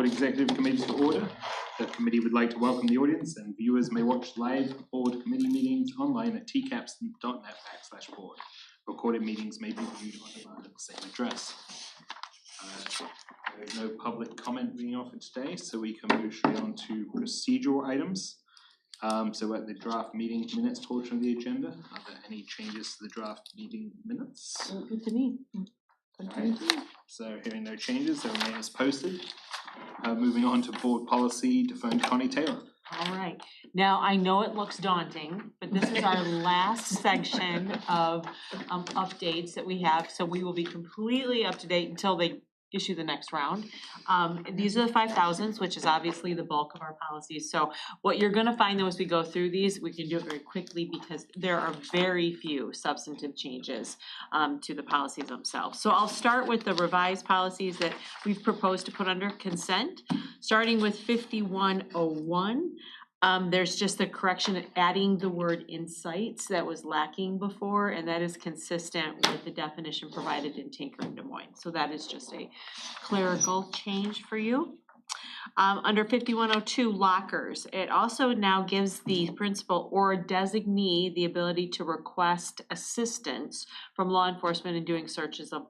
Board Executive Committee to order. The committee would like to welcome the audience, and viewers may watch live board committee meetings online at tcaps.net/board. Recorded meetings may be viewed on demand at the same address. There is no public comment being offered today, so we can move straight on to procedural items. So at the draft meeting minutes portion of the agenda, are there any changes to the draft meeting minutes? Good to me. Right. So hearing no changes, they remain as posted. Moving on to board policy, deferred to Connie Taylor. All right. Now, I know it looks daunting, but this is our last section of updates that we have. So we will be completely up to date until they issue the next round. These are the 5,000s, which is obviously the bulk of our policies. So what you're gonna find though as we go through these, we can do it very quickly because there are very few substantive changes to the policies themselves. So I'll start with the revised policies that we've proposed to put under consent, starting with 5101. There's just a correction adding the word insights that was lacking before, and that is consistent with the definition provided in Tinker and Des Moines. So that is just a clerical change for you. Under 5102, lockers, it also now gives the principal or designee the ability to request assistance from law enforcement in doing searches of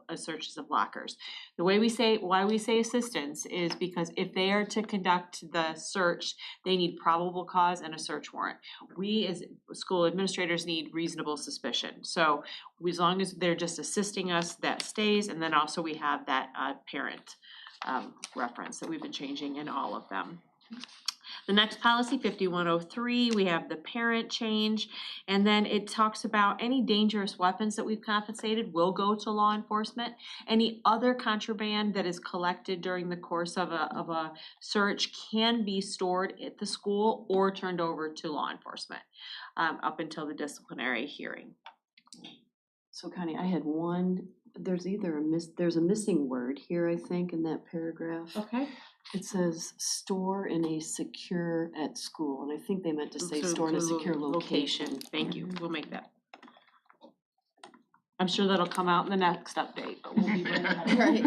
lockers. The way why we say assistance is because if they are to conduct the search, they need probable cause and a search warrant. We as school administrators need reasonable suspicion. So as long as they're just assisting us, that stays, and then also we have that parent reference that we've been changing in all of them. The next policy, 5103, we have the parent change, and then it talks about any dangerous weapons that we've confiscated will go to law enforcement. Any other contraband that is collected during the course of a search can be stored at the school or turned over to law enforcement up until the disciplinary hearing. So Connie, I had one. There's there's a missing word here, I think, in that paragraph. Okay. It says store in a secure at school, and I think they meant to say store in a secure location. Thank you. We'll make that. I'm sure that'll come out in the next update, but we'll be ready. Right.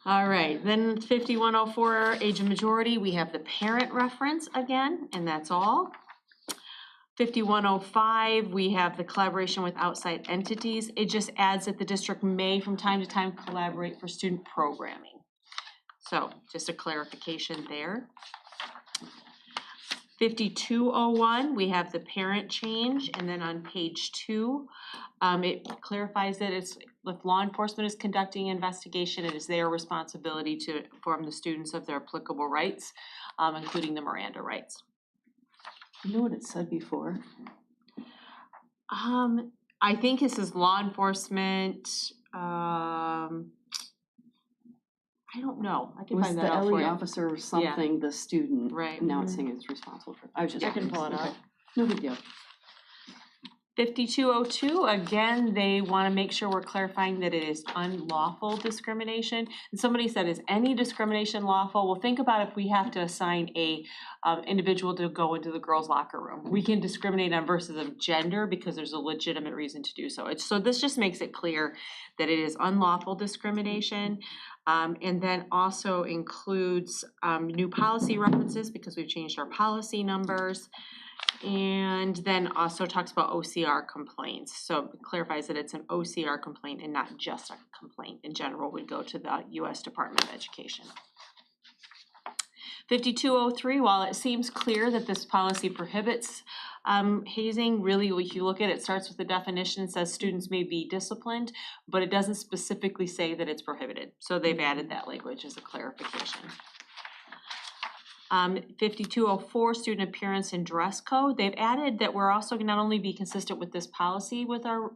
All right, then 5104, age of majority, we have the parent reference again, and that's all. 5105, we have the collaboration with outside entities. It just adds that the district may from time to time collaborate for student programming. So just a clarification there. 5201, we have the parent change, and then on page 2, it clarifies that it's if law enforcement is conducting an investigation, it is their responsibility to inform the students of their applicable rights, including the Miranda rights. You know what it said before? I think this is law enforcement. I don't know. I can find that out for you. Was the LE officer or something the student? Right. Now it's saying it's responsible for. I was just. I can pull it up. No big deal. 5202, again, they want to make sure we're clarifying that it is unlawful discrimination. And somebody said, is any discrimination lawful? Well, think about if we have to assign a individual to go into the girls' locker room. We can discriminate on basis of gender because there's a legitimate reason to do so. So this just makes it clear that it is unlawful discrimination. And then also includes new policy references because we've changed our policy numbers. And then also talks about OCR complaints. So it clarifies that it's an OCR complaint and not just a complaint. In general, would go to the U.S. Department of Education. 5203, while it seems clear that this policy prohibits hazing, really if you look at it, it starts with the definition, says students may be disciplined, but it doesn't specifically say that it's prohibited. So they've added that language as a clarification. 5204, student appearance and dress code. They've added that we're also going to not only be consistent with this policy with our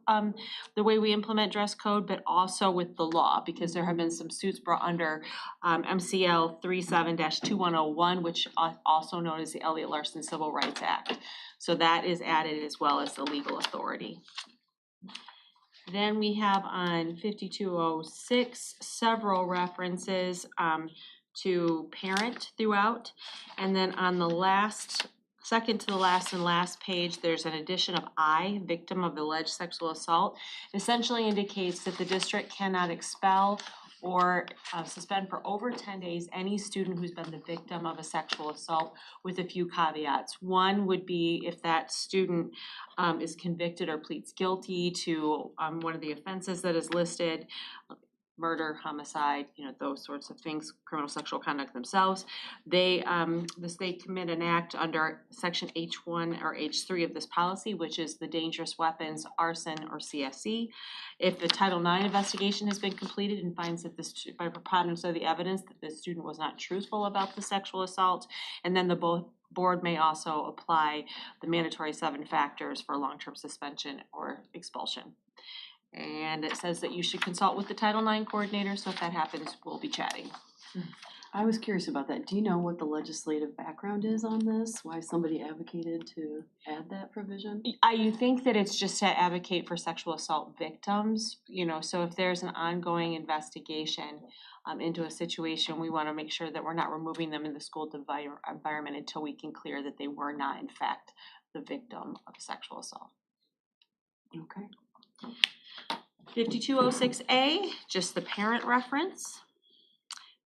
the way we implement dress code, but also with the law, because there have been some suits brought under MCL 37-2101, which also known as the Elliott Larson Civil Rights Act. So that is added as well as the legal authority. Then we have on 5206 several references to parent throughout, and then on the second to the last and last page, there's an addition of I, victim of alleged sexual assault. It essentially indicates that the district cannot expel or suspend for over 10 days any student who's been the victim of a sexual assault, with a few caveats. One would be if that student is convicted or pleads guilty to one of the offenses that is listed, murder, homicide, those sorts of things, criminal sexual conduct themselves. They commit an act under section H1 or H3 of this policy, which is the dangerous weapons, arson, or CSE. If the Title IX investigation has been completed and finds that this, by preponderance of the evidence, that the student was not truthful about the sexual assault, and then the board may also apply the mandatory 7 factors for long-term suspension or expulsion. And it says that you should consult with the Title IX coordinator, so if that happens, we'll be chatting. I was curious about that. Do you know what the legislative background is on this? Why somebody advocated to add that provision? I think that it's just to advocate for sexual assault victims, so if there's an ongoing investigation into a situation, we want to make sure that we're not removing them in the school environment until we can clear that they were not, in fact, the victim of sexual assault. Okay. 5206A, just the parent reference.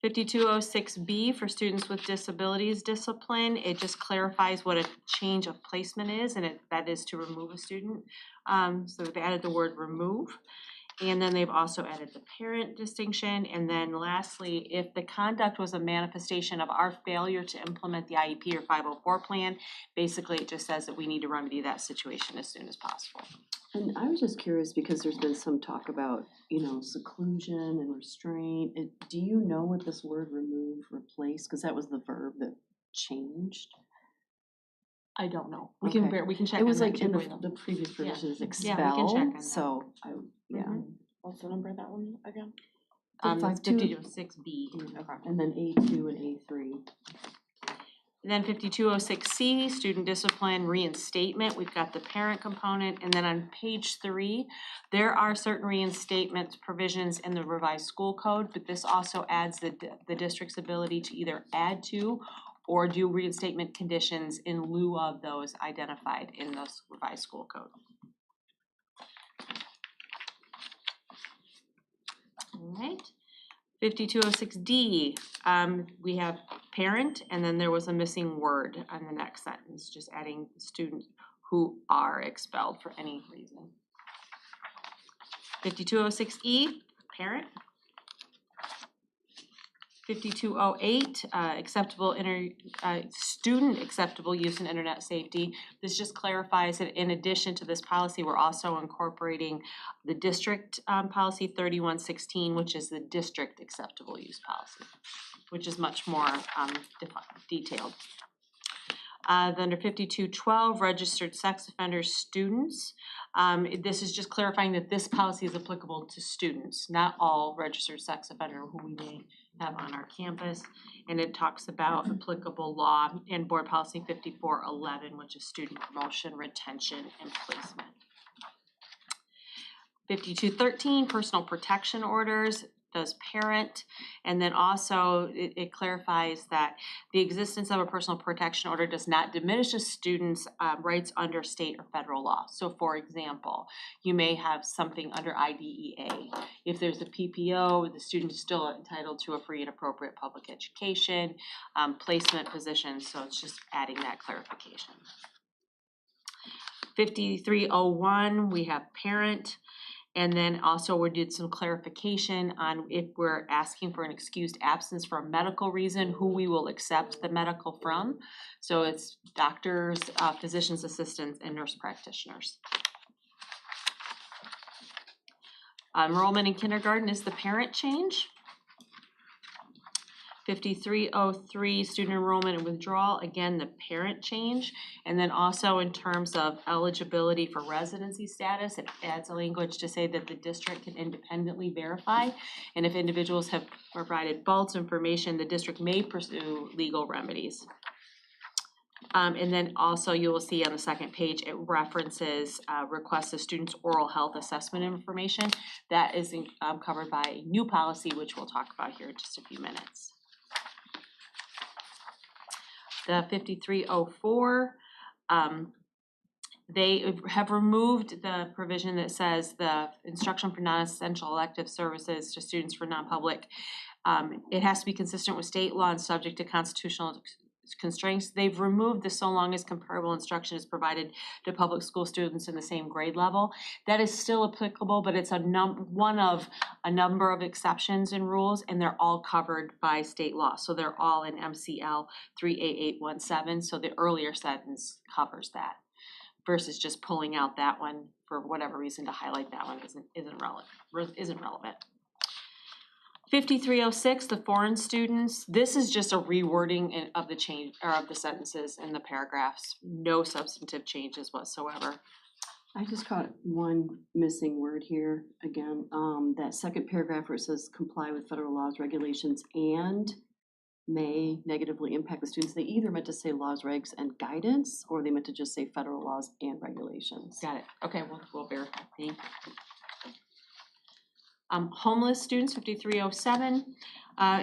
5206B for students with disabilities discipline, it just clarifies what a change of placement is, and that is to remove a student. So they've added the word remove. And then they've also added the parent distinction. And then lastly, if the conduct was a manifestation of our failure to implement the IEP or 504 plan, basically it just says that we need to remedy that situation as soon as possible. And I was just curious because there's been some talk about, seclusion and restraint. Do you know what this word remove, replace, because that was the verb that changed? I don't know. We Okay. can check. It was on like that in too. the previous provision is Yeah, expel. we can check on that. So yeah. What's the number of that one again? It's 5206B. Okay. And then A2 and A3. And then 5206C, student discipline reinstatement, we've got the parent component, and then on page 3, there are certain reinstatement provisions in the revised school code, but this also adds the district's ability to either add to or do reinstatement conditions in lieu of those identified in the revised school code. All right. 5206D, we have parent, and then there was a missing word on the next sentence, just adding students who are expelled for any reason. 5206E, parent. 5208, student acceptable use in internet safety. This just clarifies that in addition to this policy, we're also incorporating the district policy 3116, which is the district acceptable use policy, which is much more detailed. Under 5212, registered sex offenders students. This is just clarifying that this policy is applicable to students, not all registered sex offender who we may have on our campus. And it talks about applicable law and board policy 5411, which is student promotion, retention, and placement. 5213, personal protection orders, does parent, and then also it clarifies that the existence of a personal protection order does not diminish a student's rights under state or federal law. So for example, you may have something under IDEA. If there's a PPO, the student is still entitled to a free and appropriate public education, placement position, so it's just adding that clarification. 5301, we have parent. And then also we did some clarification on if we're asking for an excused absence for a medical reason, who we will accept the medical from. So it's doctors, physician's assistants, and nurse practitioners. Enrollment in kindergarten is the parent change. 5303, student enrollment and withdrawal, again, the parent change. And then also in terms of eligibility for residency status, it adds a language to say that the district can independently verify. And if individuals have provided false information, the district may pursue legal remedies. And then also you will see on the second page, it references requests of students' oral health assessment information. That is covered by a new policy, which we'll talk about here in just a few minutes. The 5304, They have removed the provision that says the instruction for non-essential elective services to students for non-public. It has to be consistent with state law and subject to constitutional constraints. They've removed the so long as comparable instruction is provided to public school students in the same grade level. That is still applicable, but it's one of a number of exceptions and rules, and they're all covered by state law. So they're all in MCL 38817, so the earlier sentence covers that, versus just pulling out that one for whatever reason to highlight that one isn't relevant. 5306, the foreign students, this is just a rewording of the change, or of the sentences in the paragraphs. No substantive changes whatsoever. I just caught one missing word here again. That second paragraph where it says comply with federal laws, regulations, and may negatively impact the students. They either meant to say laws, regs, and guidance, or they meant to just say federal laws and regulations. Got it. Okay, we'll verify. Thank you. Homeless students, 5307,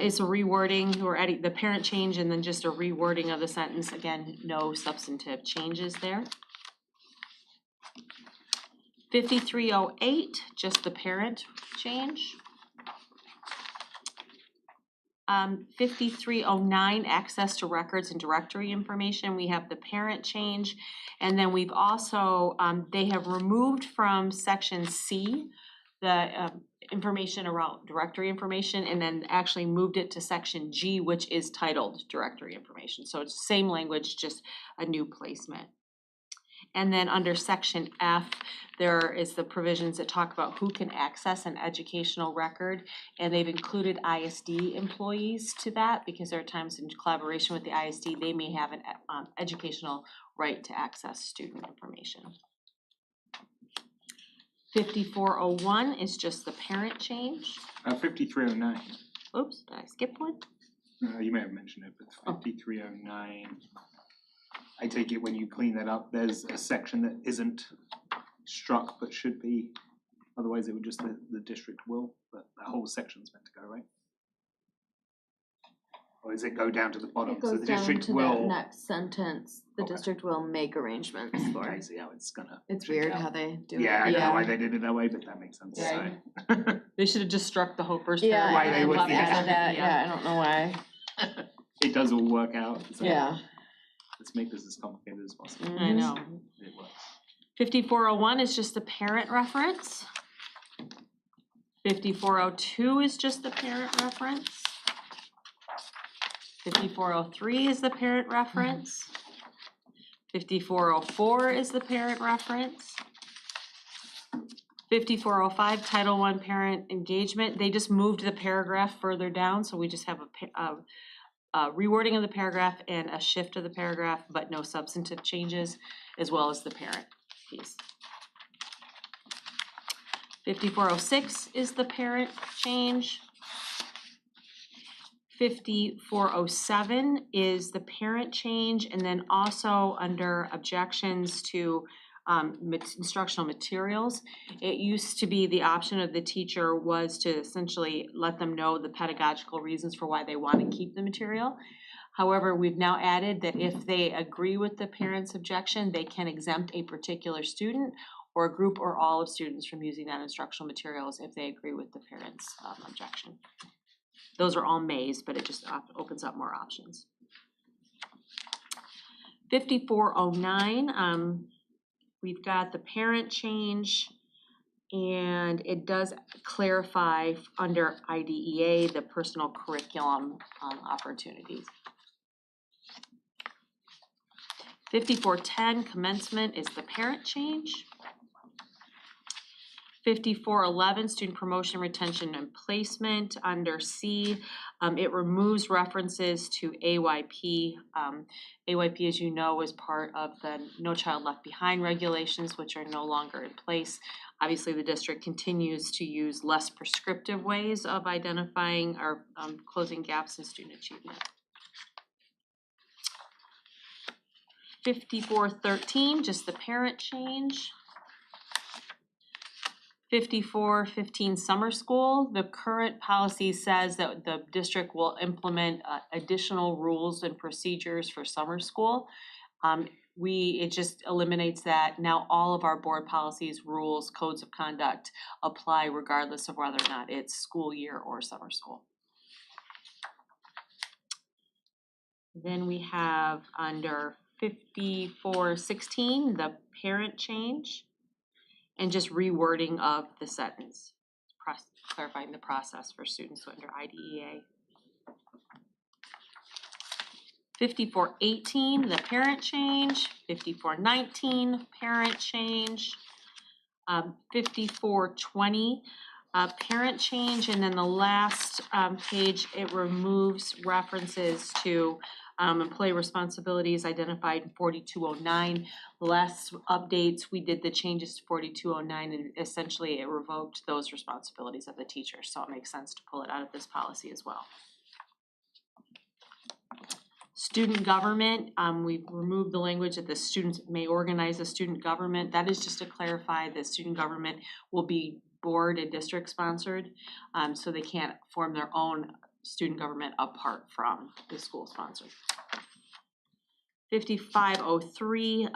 is a rewording, or adding the parent change and then just a rewording of the sentence. Again, no substantive changes there. 5308, just the parent change. 5309, access to records and directory information. We have the parent change, and then we've also, they have removed from section C the information around directory information, and then actually moved it to section G, which is titled directory information. So it's the same language, just a new placement. And then under section F, there is the provisions that talk about who can access an educational record, and they've included ISD employees to that, because there are times in collaboration with the ISD, they may have an educational right to access student information. 5401 is just the parent change. 5309. Oops, did I skip one? You may have mentioned it, but 5309. I take it when you clean that up, there's a section that isn't struck but should be. Otherwise, it would just the district will, but the whole section's meant to go, right? Or does it go down to the bottom? It goes so the down district to will. that next sentence. The Okay. district will make arrangements for I it. see how it's gonna. It's shake weird out. how they do Yeah, I it. don't know why they did it that way, but that makes sense. Yeah. So. They should have just struck the whole first Yeah, paragraph. Why and they then would- left yeah. after that, yeah, I don't know why. It does all work out. So Yeah. let's make this as complicated as possible. I know. It works. 5401 is just the parent reference. 5402 is just the parent reference. 5403 is the parent reference. 5404 is the parent reference. 5405, Title I parent engagement. They just moved the paragraph further down, so we just have a rewording of the paragraph and a shift of the paragraph, but no substantive changes, as well as the parent piece. 5406 is the parent change. 5407 is the parent change, and then also under objections to instructional materials, it used to be the option of the teacher was to essentially let them know the pedagogical reasons for why they want to keep the material. However, we've now added that if they agree with the parent's objection, they can exempt a particular student or a group or all of students from using that instructional materials if they agree with the parent's objection. Those are all mays, but it just opens up more options. 5409, we've got the parent change, and it does clarify under IDEA the personal curriculum opportunities. 5410, commencement, is the parent change. 5411, student promotion, retention, and placement. Under C, it removes references to AYP. AYP, as you know, is part of the No Child Left Behind regulations, which are no longer in place. Obviously, the district continues to use less prescriptive ways of identifying or closing gaps in student achievement. 5413, just the parent change. 5415, summer school. The current policy says that the district will implement additional rules and procedures for summer school. it just eliminates that. Now all of our board policies, rules, codes of conduct apply regardless of whether or not it's school year or summer school. Then we have under 5416, the parent change, and just rewording of the sentence, clarifying the process for students under IDEA. 5418, the parent change. 5419, parent change. 5420, parent change, and then the last page, it removes references to employee responsibilities identified in 4209. The last updates, we did the changes to 4209, and essentially it revoked those responsibilities of the teacher, so it makes sense to pull it out of this policy as well. Student government, we've removed the language that the students may organize a student government. That is just to clarify that student government will be board and district sponsored, so they can't form their own student government apart from the school sponsored. 5503,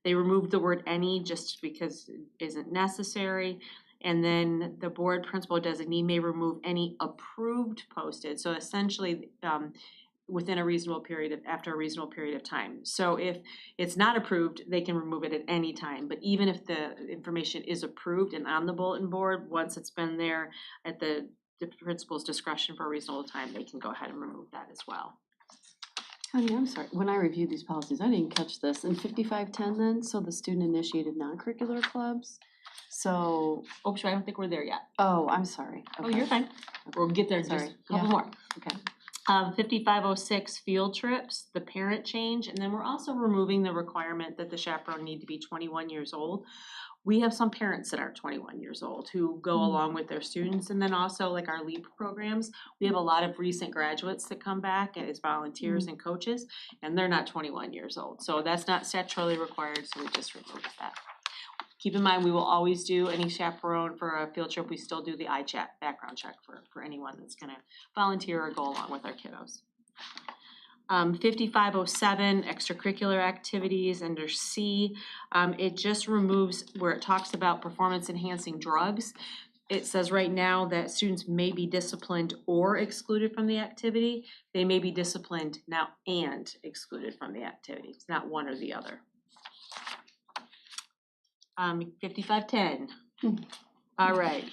they removed the word any just because it isn't necessary. And then the board principal designee may remove any approved posted. So essentially, within a reasonable period after a reasonable period of time. So if it's not approved, they can remove it at any time. But even if the information is approved and on the bulletin board, once it's been there at the principal's discretion for a reasonable time, they can go ahead and remove that as well. Honey, I'm sorry, when I reviewed these policies, I didn't catch this. In 5510 then, so the student initiated non-curricular clubs, so, Oh, sure, I don't think we're there yet. oh, I'm sorry. Oh, Okay. you're fine. We'll get there in just Sorry. a couple Yeah. more. Okay. 5506 field trips, the parent change, and then we're also removing the requirement that the chaperone need to be 21 years old. We have some parents that are 21 years old who go along with their students, and then also like our LEAP programs, we have a lot of recent graduates that come back as volunteers and coaches, and they're not 21 years old. So that's not statutorily required, so we just removed that. Keep in mind, we will always do any chaperone for a field trip. We still do the ICHAP background check for anyone that's gonna volunteer or go along with our kiddos. 5507, extracurricular activities under C. It just removes where it talks about performance enhancing drugs. It says right now that students may be disciplined or excluded from the activity. They may be disciplined now and excluded from the activity. It's not one or the other. 5510. All right.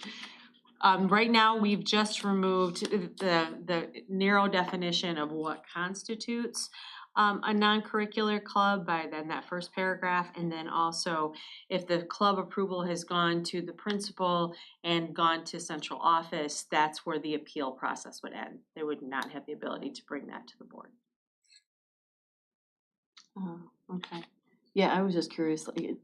Right now, we've just removed the narrow definition of what constitutes a non-curricular club by then that first paragraph, and then also if the club approval has gone to the principal and gone to central office, that's where the appeal process would end. They would not have the ability to bring that to the board. Okay. Yeah, I was just curious, like,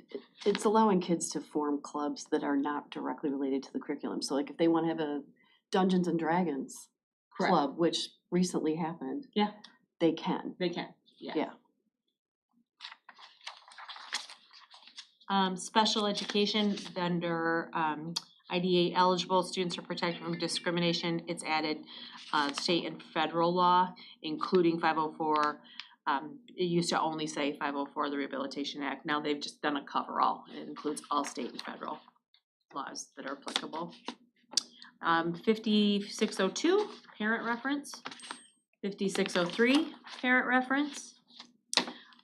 it's allowing kids to form clubs that are not directly related to the curriculum. So like if they wanna have a Dungeons and Dragons club, which recently happened. Yeah. They can. They can, yeah. Yeah. Special education under IDA eligible students are protected from discrimination. It's added state and federal law, including 504. It used to only say 504, the Rehabilitation Act. Now they've just done a coverall. It includes all state and federal laws that are applicable. 5602, parent reference. 5603, parent reference.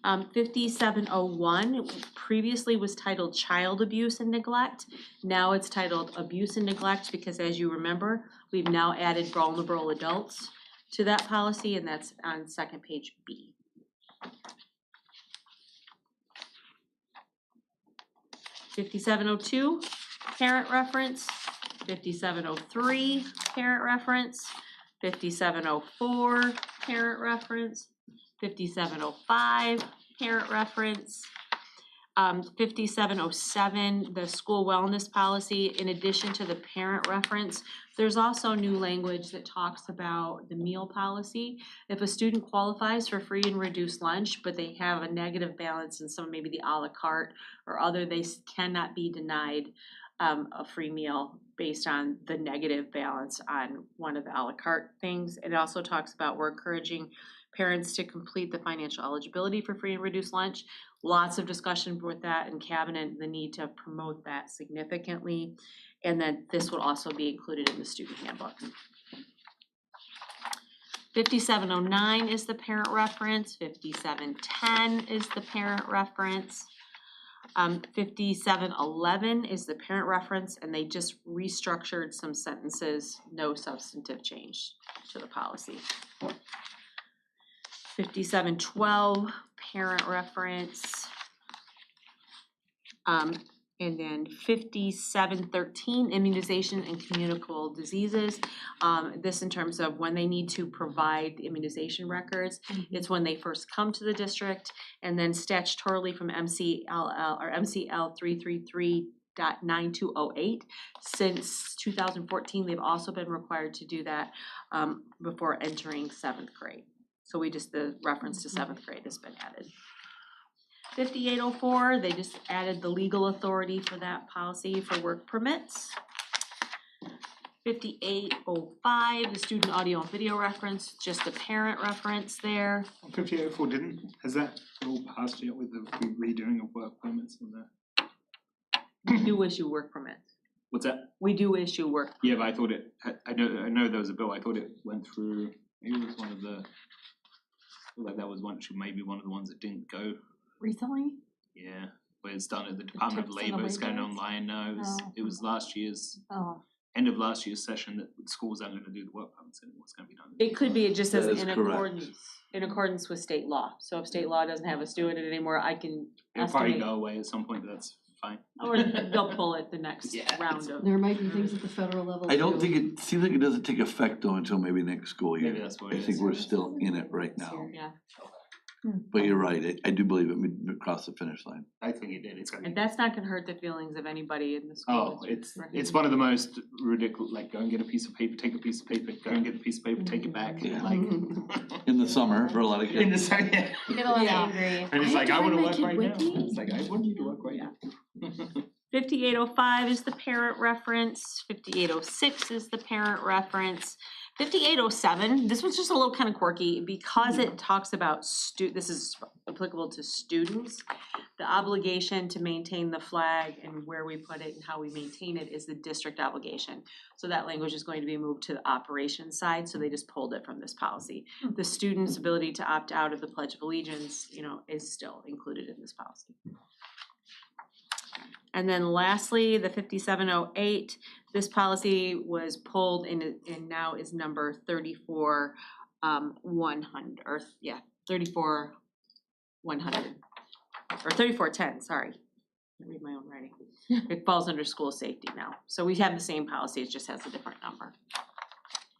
5701 previously was titled child abuse and neglect. Now it's titled abuse and neglect because, as you remember, we've now added vulnerable adults to that policy, and that's on second page B. 5702, parent reference. 5703, parent reference. 5704, parent reference. 5705, parent reference. 5707, the school wellness policy. In addition to the parent reference, there's also new language that talks about the meal policy. If a student qualifies for free and reduced lunch, but they have a negative balance in some, maybe the a la carte or other, they cannot be denied a free meal based on the negative balance on one of the a la carte things. It also talks about we're encouraging parents to complete the financial eligibility for free and reduced lunch. Lots of discussion with that in cabinet, the need to promote that significantly. And then this will also be included in the student handbook. 5709 is the parent reference, 5710 is the parent reference. 5711 is the parent reference, and they just restructured some sentences, no substantive change to the policy. 5712, parent reference. And then 5713, immunization and communicable diseases. This in terms of when they need to provide the immunization records. It's when they first come to the district, and then statutorily from MCLL or MCL 333.9208. Since 2014, they've also been required to do that before entering 7th grade. So the reference to 7th grade has been added. 5804, they just added the legal authority for that policy for work permits. 5805, the student audio and video reference, just the parent reference there. 5804 has that all passed yet with the redoing of work permits and that? We do issue work permits. What's that? We do issue work. Yeah, but I thought I know there was a bill, I thought it went through, maybe it was one of the, like that was maybe one of the ones that didn't go. Recently? Yeah, where it's done at the Department of tips and the Labor, it's going waivers? online now, it was last year's, Oh. end of last year's session that schools aren't gonna do the work permits anymore, what's gonna be done. It could be, it just says That is in correct. accordance with state law. So if state law doesn't have us doing it anymore, I can It'll probably estimate, go away at some point, but that's fine. or they'll pull it the next Yeah, round of. There might be things at the federal level I don't too. think it seems like it doesn't take effect though until maybe next school year. Maybe that's what I it think is. we're still in it right now, Yeah, but you're right, I do believe it crossed the finish line. I think it did, it's gonna and be. that's not gonna hurt the feelings of anybody in the school. Oh, district. it's one of the most ridiculous, like go and get a piece of paper, take a piece of paper, go and get a piece of paper, take it back, Yeah. like. In the summer for a lot of In the kids. summer, yeah. You get a lot Yeah. angry. And it's I like, have I to wanna bring my work kid right with now, me. it's like, I want you to work right now. 5805 is the parent reference, 5806 is the parent reference. 5807, this one's just a little kind of quirky because it talks about this is applicable to students. The obligation to maintain the flag and where we put it and how we maintain it is the district obligation. So that language is going to be moved to the operations side, so they just pulled it from this policy. The student's ability to opt out of the Pledge of Allegiance, is still included in this policy. And then lastly, the 5708, this policy was pulled and now is number 34100, or 34100, or 3410, sorry. I read my own writing. It falls under school safety now. So we have the same policy, it just has a different number.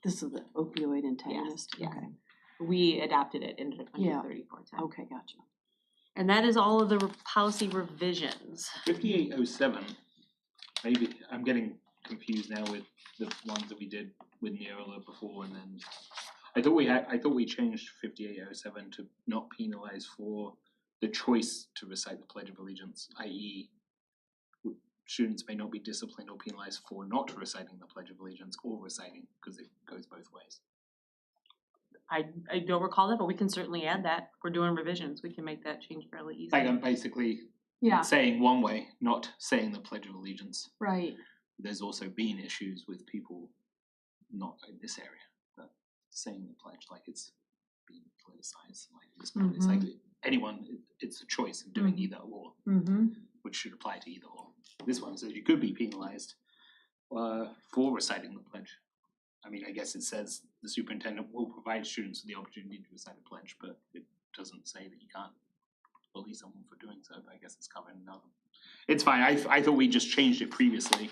This is the opioid antagonist? yes. Okay. We adopted it under Yeah. 3410. Okay, gotcha. And that is all of the policy revisions. 5807, maybe, I'm getting confused now with the ones that we did with Neola before, and then I thought we changed 5807 to not penalize for the choice to recite the Pledge of Allegiance, i.e. students may not be disciplined or penalized for not reciting the Pledge of Allegiance or reciting, because it goes both ways. I don't recall that, but we can certainly add that. We're doing revisions, we can make that change fairly easily. Like I'm basically Yeah, saying one way, not saying the Pledge of Allegiance. right. There's also been issues with people not in this area, but saying the pledge like it's being politicized, like this point. It's like anyone, it's a choice of doing either or, which should apply to either or. This one says you could be penalized for reciting the pledge. I mean, I guess it says the superintendent will provide students with the opportunity to recite the pledge, but it doesn't say that you can't bully someone for doing so, but I guess it's covered in another. It's fine, I thought we just changed it previously,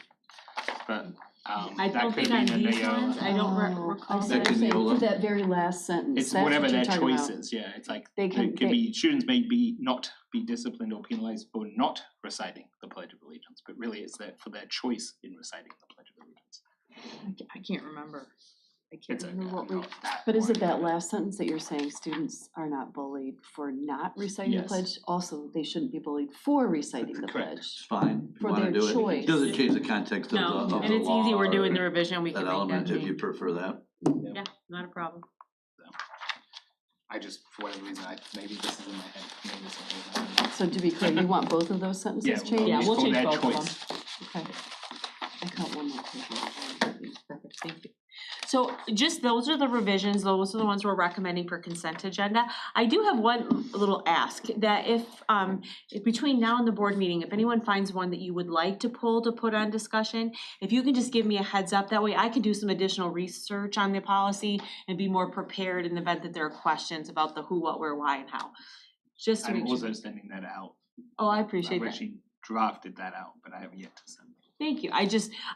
but I that don't could think on have been a these ones, I don't recall I see That what can you're saying, Neola. for that very last sentence, It's that's whatever what you're their talking choice about. is, yeah, it's like, They it can- could they- be, students may be not be disciplined or penalized for not reciting the Pledge of Allegiance, but really it's for their choice in reciting the Pledge of Allegiance. I can't remember. I can't It's okay, remember what I'm we. not that But is it worried that about last sentence that you're saying students are not bullied for not reciting the Yes. pledge? Also, they shouldn't be bullied for reciting the Correct. pledge. It's fine, if you For wanna their do it, choice. it doesn't change the context of the No, of the law. and it's easy, we're doing the or revision, we that can make that element, if you change. prefer that. Yeah, not a problem. I just, for whatever reason, maybe this is in my head, maybe it's not. So to be clear, you want both of those sentences Yeah, changed? Yeah, we'll for change their both of them. choice. Okay. I caught one more. Perfect, thank you. So just, those are the revisions, those are the ones we're recommending for consent agenda. I do have one little ask, that if between now and the board meeting, if anyone finds one that you would like to pull to put on discussion, if you can just give me a heads up, that way I can do some additional research on the policy and be more prepared in the event that there are questions about the who, what, where, why, and how. Just to I'm make sure. also sending that out. Oh, I appreciate I've that. actually drafted that out, but I haven't yet to send it. Thank you.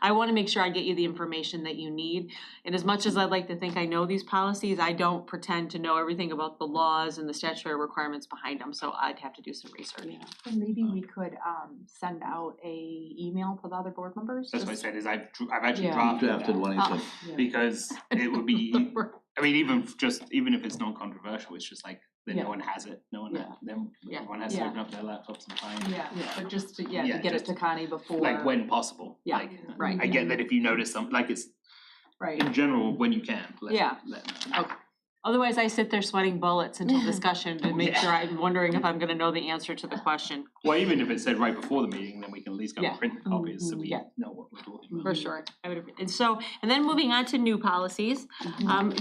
I wanna make sure I get you the information that you need. And as much as I'd like to think I know these policies, I don't pretend to know everything about the laws and the statutory requirements behind them, so I'd have to do some research. And maybe we could send out a email to the other board members. That's what I just- said, is I've actually Yeah. drafted Drafted that, one, he said. Yeah. because it would be, I mean, even if it's non-controversial, it's just like, then Yeah. no one has it, no one, Yeah. then Yeah. everyone has to Yeah. open up their laptops and find. Yeah, Yeah. but just to, Yeah, to get just it to Connie before. Like when possible, Yeah, like, right. I get that if you notice something, like it's, Right, in general, when you can, let Yeah. know. okay. Otherwise, I sit there sweating bullets until discussion to make Yeah. sure I'm wondering if I'm gonna know the answer to the question. Well, even if it said right before the meeting, then we can at least go Yeah. and print the copies, so we Yeah. know what we're talking about. For sure. I would agree. And so, and then moving on to new policies,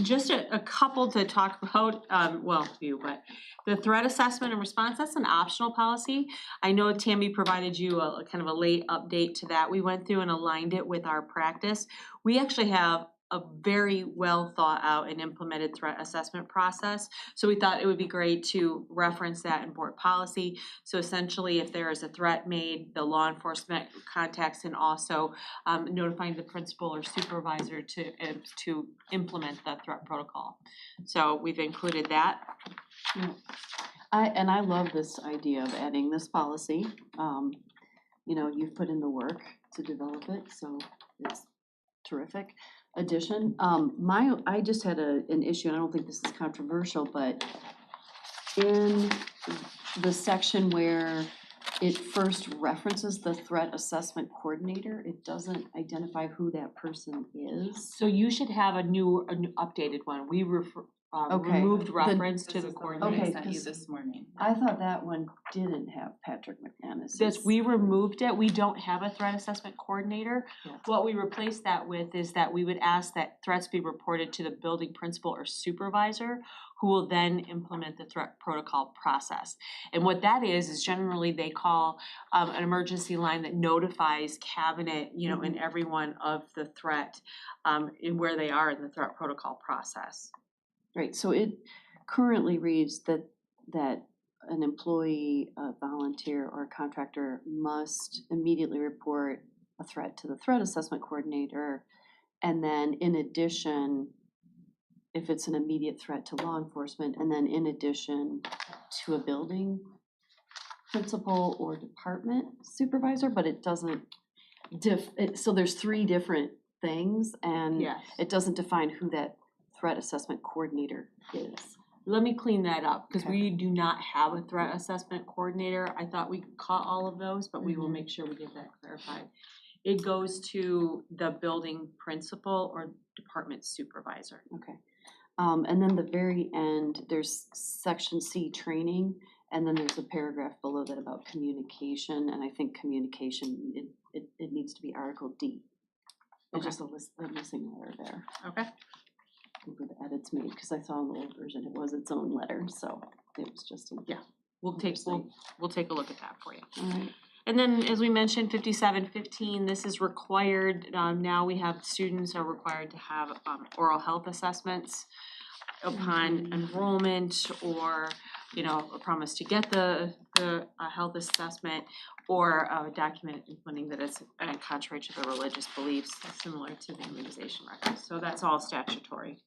just a couple to talk about, well, few, but the threat assessment and response, that's an optional policy. I know Tammy provided you a kind of a late update to that. We went through and aligned it with our practice. We actually have a very well thought out and implemented threat assessment process. So we thought it would be great to reference that in board policy. So essentially, if there is a threat made, the law enforcement contacts and also notifying the principal or supervisor to implement the threat protocol. So we've included that. I love this idea of adding this policy. You know, you've put in the work to develop it, so it's terrific addition. I just had an issue, and I don't think this is controversial, but in the section where it first references the threat assessment coordinator, it doesn't identify who that person is. So you should have a new updated one. We Okay. removed The- reference to This the is the one coordinator. I Okay, sent you 'cause this morning. I thought that one didn't have Patrick McManus. Yes, we removed it. We don't have a threat assessment coordinator. Yeah. What we replaced that with is that we would ask that threats be reported to the building principal or supervisor, who will then implement the threat protocol process. And what that is generally they call an emergency line that notifies cabinet, and everyone of the threat, and where they are in the threat protocol process. Right, so it currently reads that an employee, a volunteer, or a contractor must immediately report a threat to the threat assessment coordinator. And then in addition, if it's an immediate threat to law enforcement, and then in addition to a building principal or department supervisor, but it doesn't so there's three different things, and Yes. it doesn't define who that threat assessment coordinator is. Let me clean that up, because Okay. we do not have a threat assessment coordinator. I thought we caught all of those, but we will make sure we get that clarified. It goes to the building principal or department supervisor. Okay. And then the very end, there's section C, training, and then there's a paragraph below that about communication, and I think communication, it needs to be Article D. There's just a missing letter there. Okay. Where the edits made, because I saw in the old version, it was its own letter, so it was just a. Yeah. We'll take a look at that for you. Alright, And then, as we mentioned, 5715, this is required, now we have, students are required to have oral health assessments upon enrollment, or, a promise to get the health assessment, or document implementing that it's contrary to the religious beliefs, similar to the immunization records. So that's all statutory.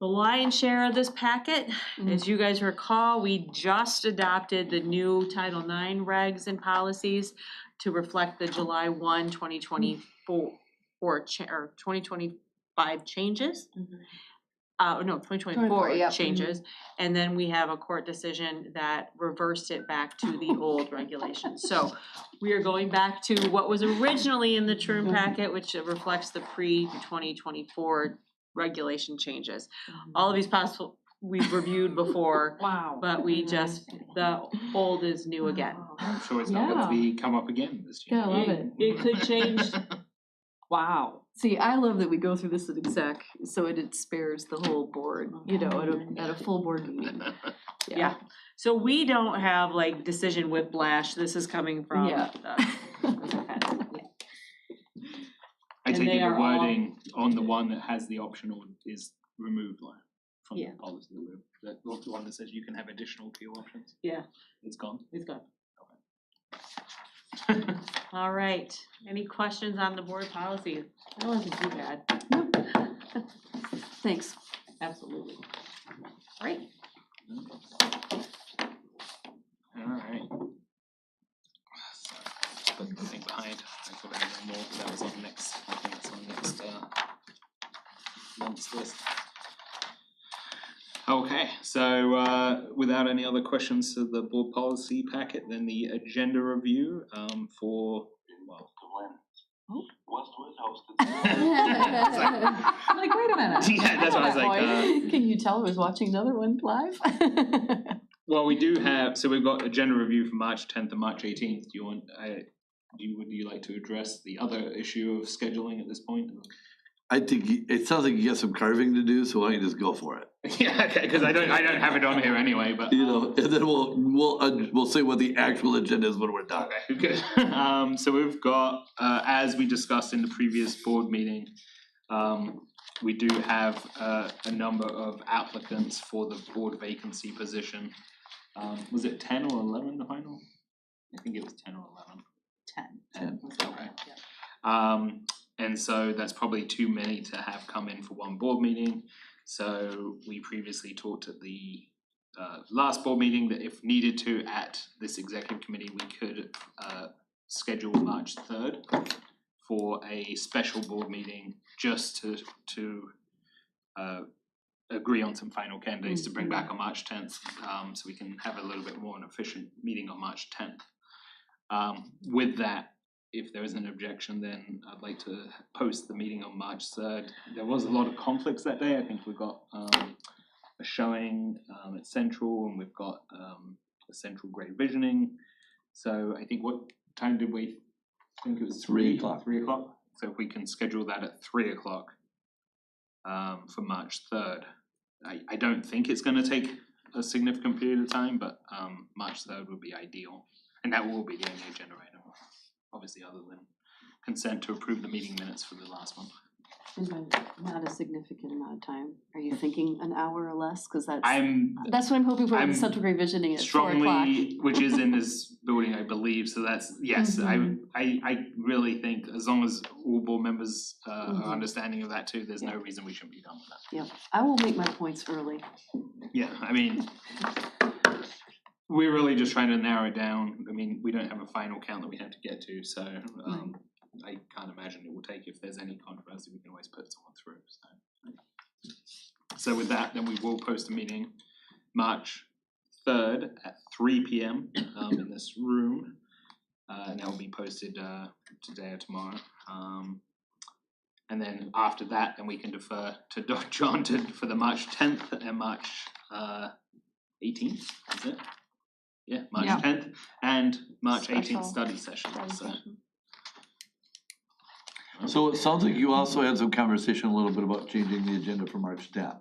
The lion's share of this packet, as you guys recall, we just adopted the new Title IX regs and policies to reflect the July 1, 2024, or 2025 changes. 2024 yep. changes. And then we have a court decision that reversed it back to the old regulations. So we are going back to what was originally in the TRUM packet, which reflects the pre-2024 regulation changes. All of these we've reviewed before, Wow. but we just, the old is new again. I'm sure it's not gonna come up again this year. Yeah, I love it. It could change. Wow. See, I love that we go through this at exec, so it spares the whole board, you know, at a full board meeting. Yeah, so we don't have like decision whiplash, this is coming from Yeah. I And take they it the are all- wording on the one that has the optional is removed like from the Yeah. policy, the one that says you can have additional appeal options. Yeah. It's gone. It's good. All right, any questions on the board policy? That wasn't too bad. Thanks. Absolutely. Great. Alright. So, put the thing behind, I thought I had more, but that was on next, I think it's on next list. Okay, so without any other questions to the board policy packet, then the agenda review for, well, Like, wait a minute. Yeah, that's what I was like, Can you tell I was watching another one live? well, we do have, so we've got agenda review for March 10th and March 18th. Do you want, would you like to address the other issue of scheduling at this point? I think it sounds like you got some carving to do, so why don't you just go for it? Yeah, okay, because I don't have it on here anyway, but. You know, and then we'll say what the actual agenda is when we're done. Okay, good. So we've got, as we discussed in the previous board meeting, we do have a number of applicants for the board vacancy position. Was it 10 or 11 the final? I think it was 10 or 11. 10. Okay. And so that's probably too many to have come in for one board meeting. So we previously talked at the last board meeting that if needed to at this executive committee, we could schedule March 3rd for a special board meeting just to agree on some final candidates to bring back on March 10th, so we can have a little bit more an efficient meeting on March 10th. With that, if there is an objection, then I'd like to post the meeting on March 3rd. There was a lot of conflicts that day. I think we've got a showing at Central, and we've got a Central Great Visioning. So I think, what time did we think it was? 3 o'clock. 3 o'clock. So if we can schedule that at 3 o'clock for March 3rd. I don't think it's gonna take a significant period of time, but March 3rd would be ideal. And that will be the only agenda item, obviously, other than consent to approve the meeting minutes for the last month. And by not a significant amount of time, are you thinking an hour or less? Cause that's what I'm hoping for with I'm the Central Great Visioning at 4 o'clock. strongly, which is in this building, I believe, so that's, yes, I really think as long as all board members are understanding of that too, there's no reason we shouldn't be done with that. Yep, I will make my points early. Yeah, I mean, we're really just trying to narrow it down. I mean, we don't have a final count that we have to get to, so I can't imagine it will take, if there's any controversy, we can always put someone through, so with that, then we will post a meeting March 3rd at 3 p.m. In this room, and that will be posted today or tomorrow. And then after that, then we can defer to John for the March 10th and March 18th, is it? Yeah, March 10th and March 18th study session, so. So it sounds like you also had some conversation a little bit about changing the agenda for March 10th.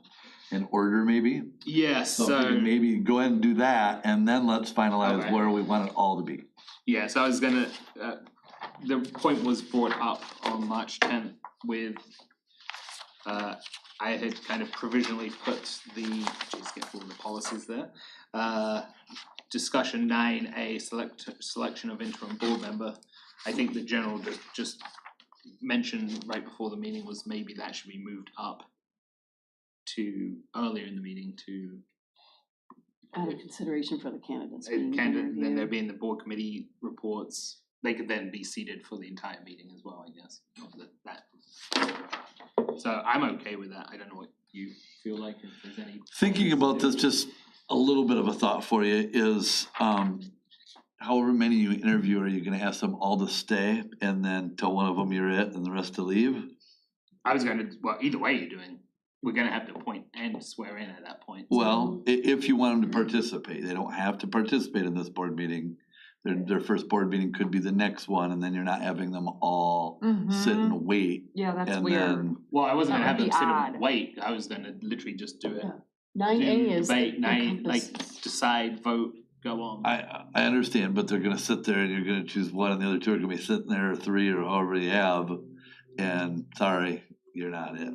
In order, maybe? Yes, So if you can maybe go ahead and do that, and then let's finalize Okay. where we want it all to be. yeah, so I was gonna, the point was brought up on March 10th with, I had kind of provisionally put the, just get all the policies there. Discussion 9A, selection of interim board member. I think the general just mentioned right before the meeting was maybe that should be moved up to earlier in the meeting to Out of consideration for the candidates being candidate, then there interviewed. being the board committee reports, they could then be seated for the entire meeting as well, I guess. So I'm okay with that. I don't know what you feel like, if there's any. Thinking about this, just a little bit of a thought for you is, however many you interview, are you gonna ask them all to stay and then tell one of them you're it and the rest to leave? I was gonna, well, either way you're doing we're gonna have to appoint and swear in at that point. Well, if you want them to participate, they don't have to participate in this board meeting. Their first board meeting could be the next one, and then you're not having them all sit Mhm. and wait. Yeah, that's And weird. then, Well, I wasn't That gonna have would them be sit odd. and wait, I was gonna literally just do it. Yeah. 9A is Debate, encompasses. decide, vote, go on. I understand, but they're gonna sit there and you're gonna choose one, and the other two are gonna be sitting there, or three, or however you have, and sorry, you're not it.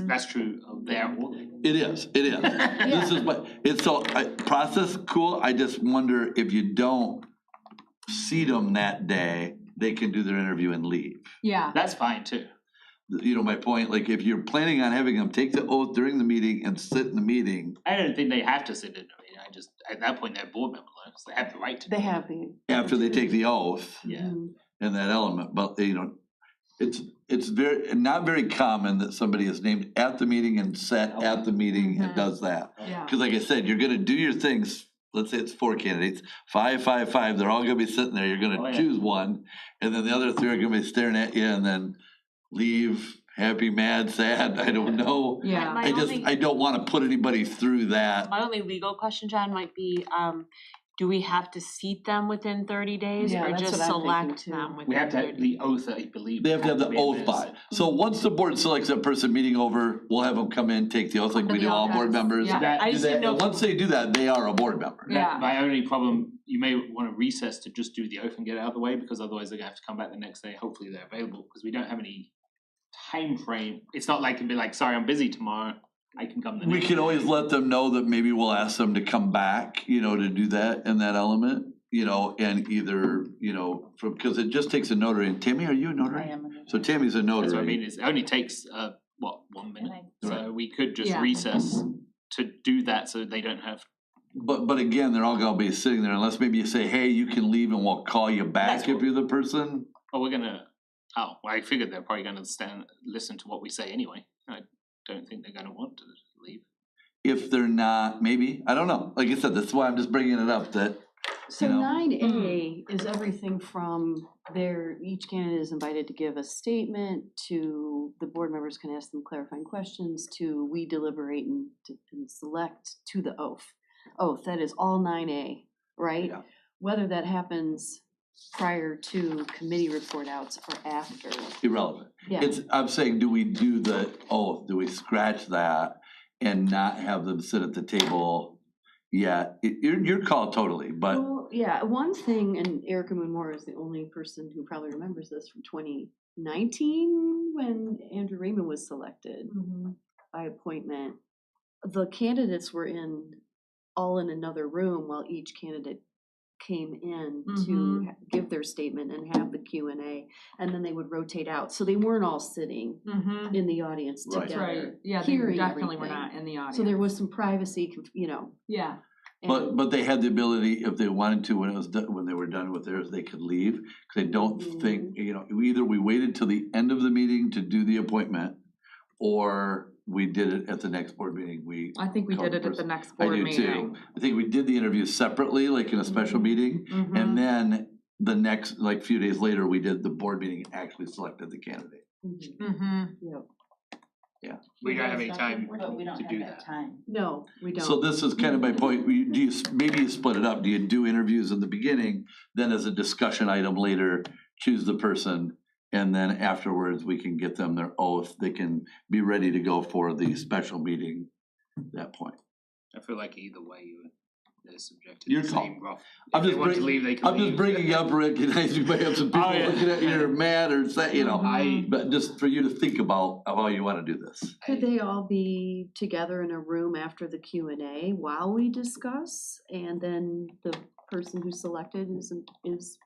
That's true of their order. It is. This is what, it's so, process, cool, I just wonder if you don't seat them that day, they can do their interview and leave. Yeah, That's fine too. You know my point, like if you're planning on having them take the oath during the meeting and sit in the meeting, I don't think they have to sit in a meeting, I just, at that point, they're board members, they have the right to. They have the. after they take the oath Yeah. Mhm. and that element, but you know, it's very, not very common that somebody is named at the meeting and sat at the meeting and Mhm. does that. yeah. Cause like I said, you're gonna do your things, let's say it's 4 candidates, 5, 5, 5, they're all gonna be sitting there, you're Oh, gonna yeah. choose one, and then the other 3 are gonna be staring at you and then leave, happy, mad, sad, I don't know. Yeah. I just, I don't wanna put anybody through that. My only legal question, John, might be, do we have to seat them within 30 days Yeah, or that's just what I'm thinking select too. them within 30? We have to have the oath, I believe. They have to have the be oath administered. by. So once the board selects that person, meeting over, we'll have them come in, take the oath like we do all board members. Yeah, That- I Do just that, didn't know. and once they do that, they are a board member. Yeah. My only problem, you may wanna recess to just do the oath and get it out of the way, because otherwise they're gonna have to come back the next day, hopefully they're available, because we don't have any time frame. It's not like it'd be like, sorry, I'm busy tomorrow, I can come the We next. can always let them know that maybe we'll ask them to come back, you know, to do that in that element, you know, and either, you know, from, cause it just takes a notary. And Tammy, are you a notary? So Tammy's a notary. That's what I mean, it only takes, 1 minute, so we could just Yeah. recess to do that, so they don't have. But again, they're all gonna be sitting there unless maybe you say, hey, you can leave and we'll call you back That's if what- you're the person. Oh, well, I figured they're probably gonna listen to what we say anyway, I don't think they're gonna want to leave. If they're not, maybe, I don't know. Like I said, that's why I'm just bringing it up that, So you know. 9A is everything from each candidate is invited to give a statement, to the board members can ask them clarifying questions, to we deliberate and select, to the oath. That is all 9A, right? Yeah. Whether that happens prior to committee report outs or after. irrelevant. Yeah. I'm saying, do we do the oath, do we scratch that and not have them sit at the table yet? Your call totally, but Well, yeah, one thing, and Erica Moore is the only person who probably remembers this from 2019, when Andrew Raymond was selected by appointment. The candidates were all in another room while each candidate came in to give their statement and have the Q&A, and then they would rotate out. So they weren't all sitting Mm-hmm. in the audience Right. together. Right, yeah, they hearing definitely were everything. not in the audience. So there was some privacy, Yeah, and- but they had the ability, if they wanted to, when it was done, when they were done with theirs, they could leave. Cause I don't think, you know, either we waited till the end of the meeting to do the appointment, or we did it at the next board meeting. I think we Called did the it at the person. next I board do meeting. too. I think we did the interview separately, like in a special meeting, Mhm. and then the next, like, few days later, we did the board meeting and actually selected the candidate. Mm-hmm. We don't have any time But we don't to have do that that. time. No, we don't. So this is kind of my point, maybe you split it up, do you do interviews in the beginning, then as a discussion item later, choose the person, and then afterwards, we can get them their oath, they can be ready to go for the special meeting at that point. I feel like either way, they're subjected to Your the call. same rough. I'm If just they want to bringing- leave, they can I'm just leave. bringing up, recognize you may have some people Oh, yeah. looking at you, are mad or say, you know, I, but just for you to think about how you wanna do this. Could they all be together in a room after the Q&A while we discuss? And then the person who's selected is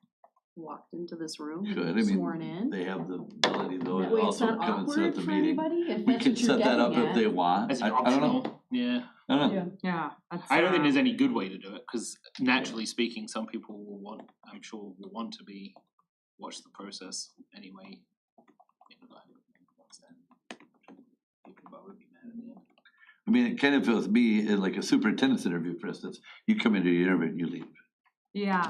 walked into this room, Could, I sworn mean, in? they have the ability though That to way it's also not come and sit at awkward the for meeting. anybody, if We that's could what you're set that up getting if they at. want, as I an don't know, optional, yeah. I don't know. Yeah. Yeah, that's. I don't think there's any good way to do it, cause naturally speaking, some people will want, I'm sure will want to watch the process anyway. You know, what's that? People would be mad at the end. I mean, it kind of feels me, like a superintendent's interview, for instance, you come into your interview and you leave, Yeah,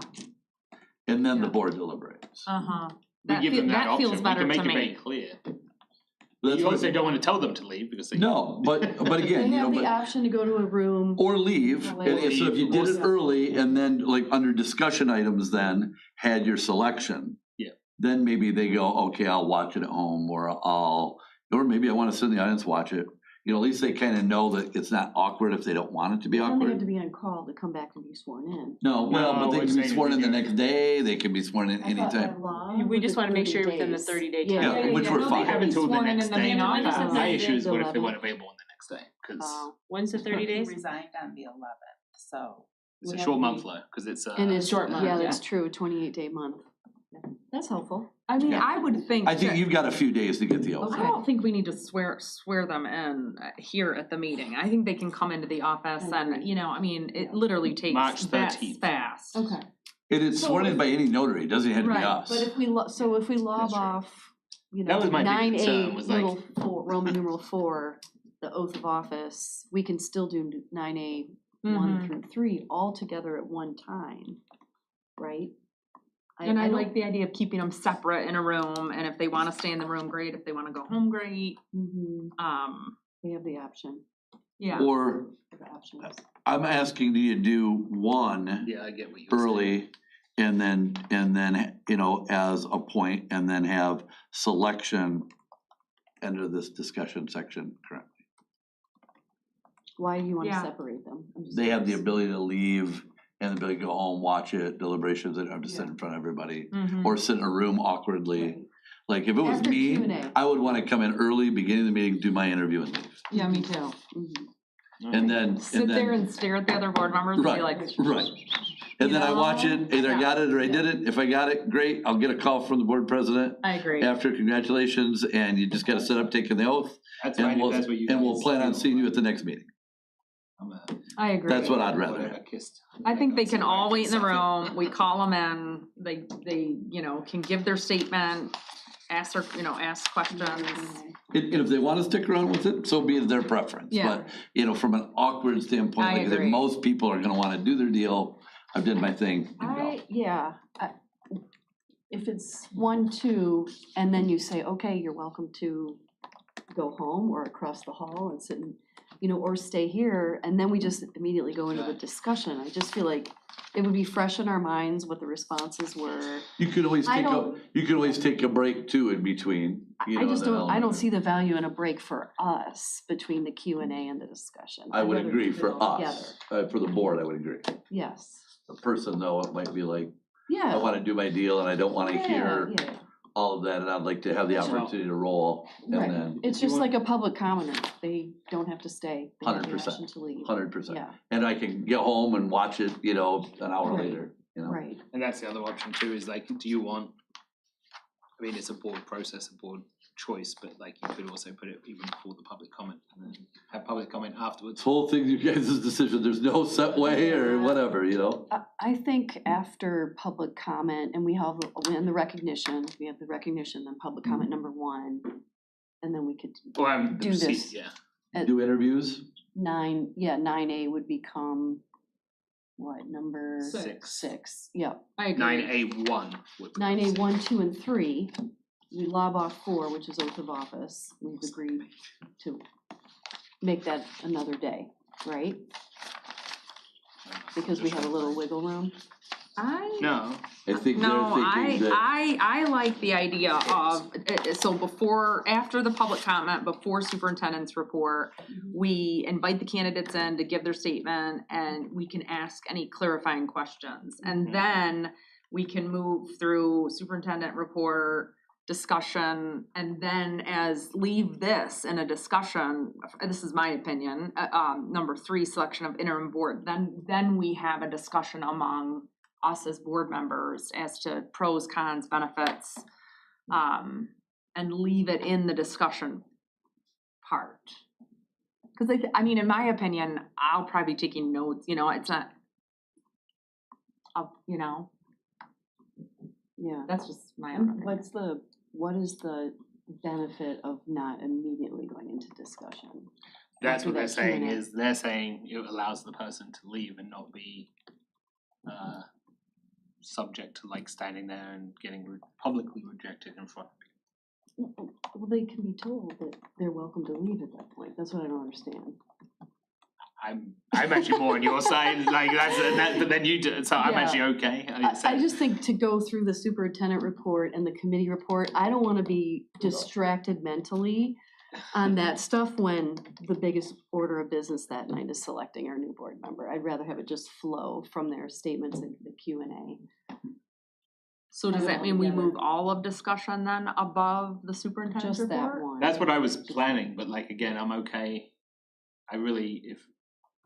and then the Yeah. board deliberates. uh-huh. We give them that option, feels we better can make to it very me. clear. That's You what- also don't wanna tell them to leave because they. No, but They again, you know, have the but, option to go to a room. or leave, Or and so if you did it leave. early and then like under discussion items then had your selection. Yeah. Then maybe they go, okay, I'll watch it at home, or maybe I wanna sit in the audience, watch it. You know, at least they kinda know that it's not awkward if they don't want it to be Then they have to awkward. be on call to come back and be sworn in. No, well, but No, they I'm can be saying sworn if in the you- next day, they can be sworn in I thought by anytime. law, We with just the wanna make 30 sure within the days. 30-day Yeah. time. Yeah, which we're No, they fine. have to be Until the sworn in next the main day. office. Yeah. My issue is what if they 11th. weren't available on the next day, cause When's the 30 days? He resigned on the 11th, so. it's We a have short to month be- though, cause it's And it's, short month, yeah, yeah. that's true, 28-day month. That's helpful. I mean, Yeah. I would think I think that- you've got a few days to get the oath. Okay. I don't think we need to swear them in here at the meeting. I think they can come into the office and, you know, I mean, it literally takes March that 13th. fast. Okay. It is sworn in by any notary, it doesn't have to be Right, us. But if we, so if we lob That's true. off, you That know, was my big 9A, concern, was like- little four, Roman numeral 4, the oath of office, we can still do 9A 1 Mhm. through 3 all together at one time, right? And I don't- like the idea of keeping them separate in a room, and if they wanna stay in the room, great, if they wanna go home, great. Mhm, They have the option, Yeah. Or, the options. I'm asking, do you do one yeah, I get what you're saying. early and then, you know, as a point, and then have selection under this discussion section currently? Why do you wanna Yeah. separate them? I'm just They have the curious. ability to leave and the ability to go home, watch it, deliberations, they don't have to sit Yeah. in front of everybody. Mhm. Or sit in a room awkwardly. Right. Like, if it was After me, Q&A. I would wanna come in early, beginning of the meeting, do my interview and leave. Yeah, me too. Mhm. And then, Sit there and stare at the other board members and be Right, like. right. And You then I watch know? it, either I Yeah. got it or I didn't. If I got it, great, I'll get a call from the board president I agree. after congratulations, and you just gotta set up taking the oath. That's fine And if we'll, that's what you and we'll guys plan on feel. seeing you at the next meeting. I'm a- I agree. That's what I'd whatever, rather. kissed. I think they can all wait in the Something. room, we call them in, they, you know, can give their statement, ask their, you know, ask questions. And if they wanna stick around with it, so be it their preference. Yeah. But, you know, from an awkward standpoint, I like I think agree. most people are gonna wanna do their deal. I've did my thing and go. If it's 1, 2, and then you say, okay, you're welcome to go home or across the hall and sit and, you know, or stay here, and then we just immediately go into the discussion, I just feel like it would be fresh in our minds what the responses were. You could always I take a, don't- you could always take a break too in between, you know. I just that don't, I don't element. see the value in a break for us between the Q&A and the discussion. I I'd would rather agree keep it for all us, for the board, I would agree. together. Yes, A person though, it might be like, yeah. I wanna do my deal and I don't wanna Yeah, hear yeah. all of that, and I'd like to have the That's right. opportunity to roll, and Right, then it's just like a public commenter, they don't have to stay, they have the 100%, option to leave, 100%. yeah, And I can get home and watch it, you know, an hour Right. later, you know? right. And that's the other option too, is like, do you want, I mean, it's a board process, a board choice, but like you could also put it even before the public comment and then have public comment This afterwards. whole thing, you guys' decision, there's no set way or whatever, you know? I think after public comment, and we have, and the recognition, we have the recognition, then public comment number 1, and then we could, Or the Do proceed- this. yeah. Do interviews, 9A would become, what, number? Six. 6, yep. I agree. 9A1. would be 9A 1, 2, and 3, we lob off 4, which is oath of office, we've agreed to make that another day, right? Because we have a little wiggle room. No, I think they're No, thinking that, I like the idea of, so before, after the public comment, before superintendent's report, we invite the candidates in to give their statement and we can ask any clarifying questions. And then we can move through superintendent report, discussion, and then leave this in a discussion, this is my opinion, number 3, selection of interim board, then we have a discussion among us as board members as to pros, cons, benefits, and leave it in the discussion part. Cause I mean, in my opinion, I'll probably be taking notes, you know, it's not, you know, Yeah. that's just my own And opinion. what is the benefit of not immediately going into discussion? that's After what they're that saying Q&A. is, they're saying it allows the person to leave and not be subject to like standing there and getting publicly rejected in front of people. Well, they can be told that they're welcome to leave at that point. That's what I don't understand. I'm actually more on your side, like but then you do, so I'm Yeah. actually okay. I just think to go through the superintendent report and the committee report, I don't wanna be distracted mentally on that stuff when the biggest order of business that night is selecting our new board member. I'd rather have it just flow from their statements into the Q and A. So does that mean we move all of discussion then above the superintendent's Just report? that one. That's what I was planning, but like, again, I'm okay. I really, if,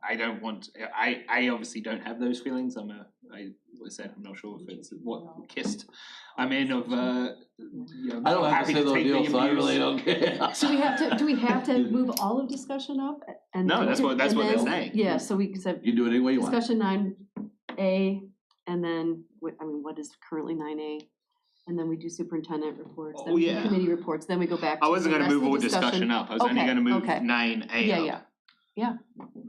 I don't want, I obviously don't have those feelings, I said, I'm not sure if it's what kissed I'm in of, you know, I don't have happy to say those take the deals, so I abuse. really don't care. So do we have to move all of discussion up? And No, that's what and they're then- saying. Yeah, so we said You do it any way you want. discussion 9A, and then, what is currently 9A? And then we do superintendent reports, then Oh, we do yeah. committee reports, then we go back to I the wasn't gonna rest of move the all discussion up, I was only Okay, gonna move okay. 9A Yeah, up. yeah.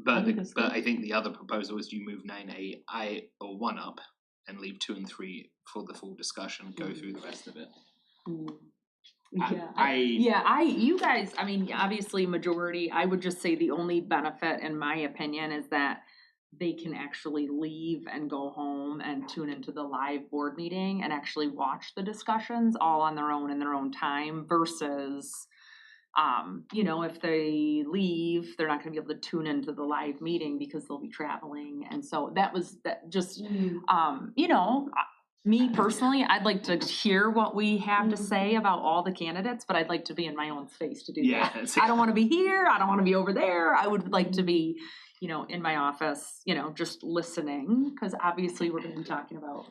I think that's But good. I think the other proposal was you move 9A or 1 up and leave 2 and 3 for the full discussion, go through the rest of it. Mm. You guys, I mean, obviously majority, I would just say the only benefit in my opinion is that they can actually leave and go home and tune into the live board meeting and actually watch the discussions all on their own in their own time versus you know, if they leave, they're not gonna be able to tune into the live meeting because they'll be traveling. And so that just, you know, me personally, I'd like to hear what we have to say about all the candidates, but I'd like to be in my own space to do Yeah, that. I don't wanna be here, I don't wanna be over there, I would like to be, you know, in my office, you know, just listening, cause obviously we're gonna be talking about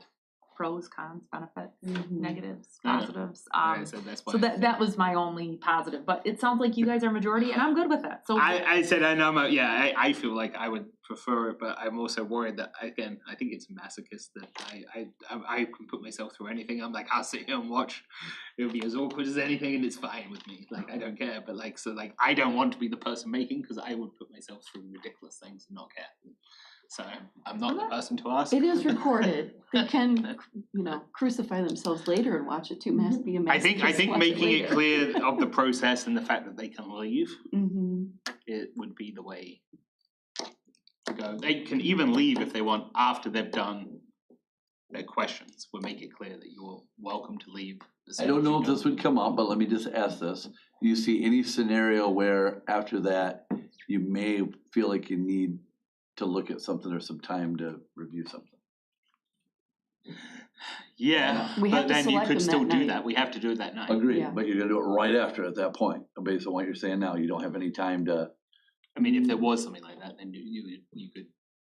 pros, cons, benefits, negatives, Yeah. positives. Like I said, that's why. So that was my only positive, but it sounds like you guys are majority and I'm good with it, so. I said I know, I feel like I would prefer it, but I'm also worried that, again, I think it's masochist that I can put myself through anything. I'm like, I'll sit here and watch. It'll be as awkward as anything, and it's fine with me. Like, I don't care, but like, so like, I don't want to be the person making, because I would put myself through ridiculous things and not care. So I'm not the person to ask. It is recorded. They can, you know, crucify themselves later and watch it too. Be a I think masochist, making it later. clear of the process and the fact that they can leave, Mhm. it would be the way to go. They can even leave if they want after they've done their questions. We'll make it clear that you're welcome to leave. as I soon don't as know you if this would come up, but let me just ask this. Do you see any scenario where after that, you may feel like you need to look at something or some time to review something? Yeah, We have but to then you select could them still that do night. that. We have to do it that night. Agreed, Yeah. but you're gonna do it right after at that point, based on what you're saying now, you don't have any time to, I mean, if there was something like that, then you could you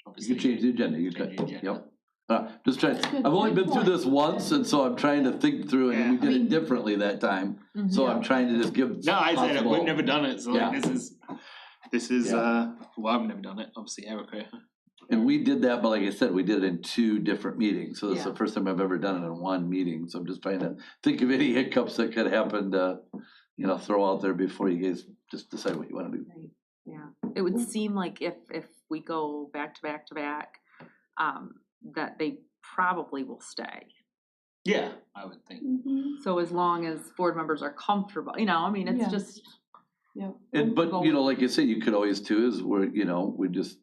obviously. could change the agenda, you change could, the agenda. yep. Just trying, That's good. I've only Good been through point. this once, and so I'm trying to think through, and we Yeah. did I mean- it differently that time, so Yeah. I'm trying to just give. No, I said it. We've possible- never done it, so Yeah. like this is Yeah. well, I've never done it. Obviously, Erica. And we did that, but like I said, we did it in 2 different meetings, so this is Yeah. the first time I've ever done it in 1 meeting, so I'm just trying to think of any hiccups that could happen to, you know, throw out there before you guys just decide what you wanna do. Yeah, it would seem like if we go back to back to back, that they probably will stay. Yeah, I would think. Mhm. So as long as board members are comfortable, you know, I mean, it's Yeah. just, Yeah. And, Go but, you know, like I said, you could always too, is where, you know, we just,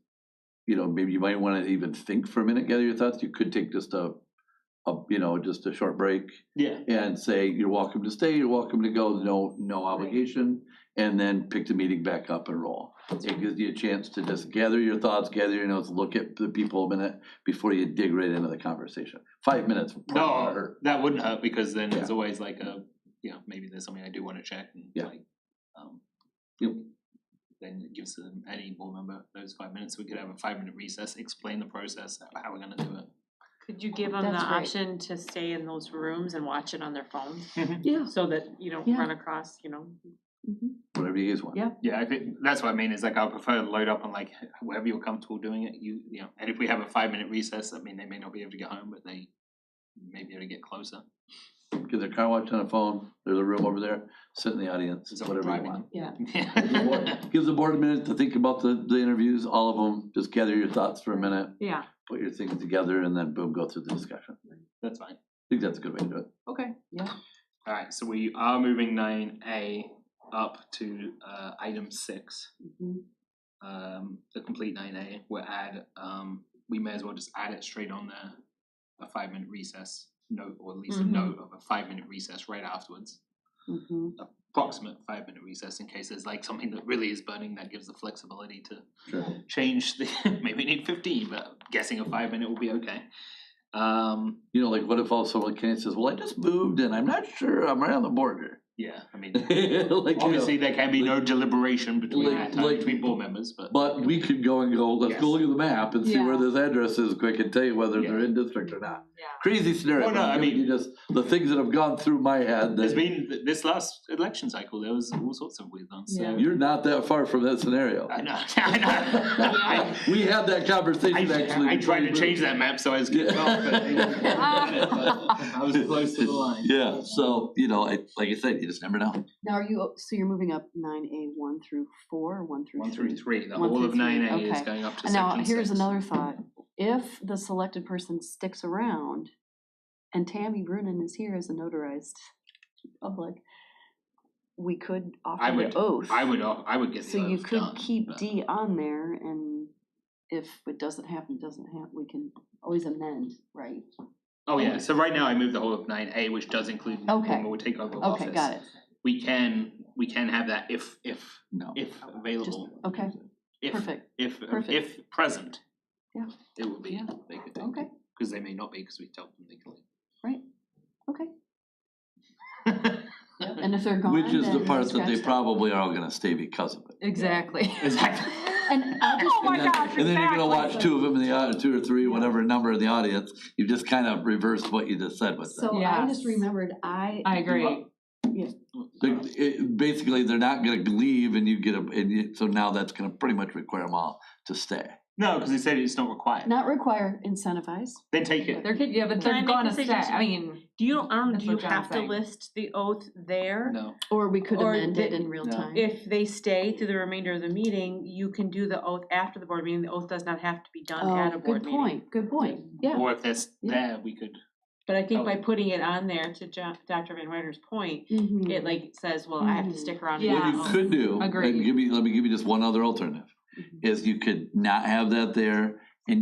you know, maybe you might wanna even think for a minute, gather your thoughts, you could take just a, you know, just a short break Yeah. and say, you're welcome to stay, you're welcome to go, no obligation, and then pick the meeting back up and roll. It gives you a chance to just gather your thoughts, gather your notes, look at the people a minute before you dig right into the conversation. 5 minutes probably won't No, hurt. that wouldn't hurt because then there's Yeah. always like you know, maybe there's something I do want to check and Yeah. like, Yep. then it gives them any board member those 5 minutes. We could have a 5-minute recess, explain the process, how we're gonna do it. Could you give them the That's great. option to stay in those rooms and watch it on their phones? Yeah. So that you don't Yeah. run across, you know. Mhm. Whatever you guys want. Yeah. Yeah, I think that's what I mean, is like I prefer to load up on like wherever you're comfortable doing it, you know, and if we have a 5-minute recess, I mean, they may not be able to get home, but they may be able to get closer. Get their car watch on a phone, there's a room over there, sit in the audience, Is someone whatever you driving? want. Yeah. Gives the board a minute to think about the interviews, all of them, just gather your thoughts for a minute, yeah, put your things together, and then boom, go through the discussion. I That's fine. think that's a good way to do it. okay. Alright, so we are moving 9A up to item 6. Mhm. The complete 9A, we may as well just add it straight on there, a 5-minute recess note, or at least a Mhm. note of a 5-minute recess right afterwards. Mhm. Approximate 5-minute recess in case there's like something that really is burning that gives the flexibility to Sure. change the, maybe we need 15, but guessing a 5-minute will be okay. You know, like what if also like Kenny says, well, I just moved and I'm not sure, I'm right on the border. Yeah, I mean, Like, you know, obviously there can be no deliberation between like- that time like- between board members, but. But we could go and go, let's go Yes. look at the map and see where Yeah. this address is quick and tell you whether they're in district or not. Yeah. Crazy scenario. Well, no, I I'm giving mean- you just the things that have gone through my head There's that been, this last election cycle, there was all sorts of weird ones, so. you're not that far from that scenario. I know, I know. We had that conversation actually. I tried to change that map so I was kicked off, but they wouldn't let it, but I was close to the line. Yeah, so, you know, like I said, you just never know. Now, so you're moving up 9A 1 through 4, or 1 through 3? 1 through 3, the 1 whole through of 3, 9A is okay. going up to And section now, here's 6. another thought. If the selected person sticks around and Tammy Brunin is here as a notarized public, we could I offer would- the oath. I would get the So you oath could done, keep but- D on there, and if it doesn't happen, we can always amend, right? Oh, yeah, so right now I moved the whole of 9A, which does include Okay. when we take over office. Okay, got it. We can have that if No. available. Okay, If- perfect. If present. Yeah. It would be, Yeah. they could take, Okay, because they may not be, because we tell them they can okay. leave. Yep. And if they're gone, Which is the then part that they scratch that. probably are all gonna stay because of it. Exactly. Exactly. And I'll just, Oh my And then- gosh, And then you're gonna exactly. watch two of them in the, 2 or 3, whatever number in the audience, you just kind of reversed what you just said with that. so I Yes. just remembered, I agree. Basically, they're not gonna leave and you get so now that's gonna pretty much require them all to stay. No, because they said it's not required. not require, incentivize. Then take it. They're, yeah, but Can I they're make a gonna stay, suggestion? I mean, Do you, That's do you what John's have to saying. list the oath there? No. Or we could Or amend it the- in real no. time. If they stay through the remainder of the meeting, you can do the oath after the board meeting, the oath does not have to be done at a board Good meeting. point, good point, yeah. Or if there's Yeah. there, we could. But I think Oh. by putting it on there, to Dr. Van Ryder's point, Mhm. it like says, well, I have to stick around. and Yeah. What do you the could oath. do, Agreed. and let me give you just one other alternative, Mhm. is you could not have that there,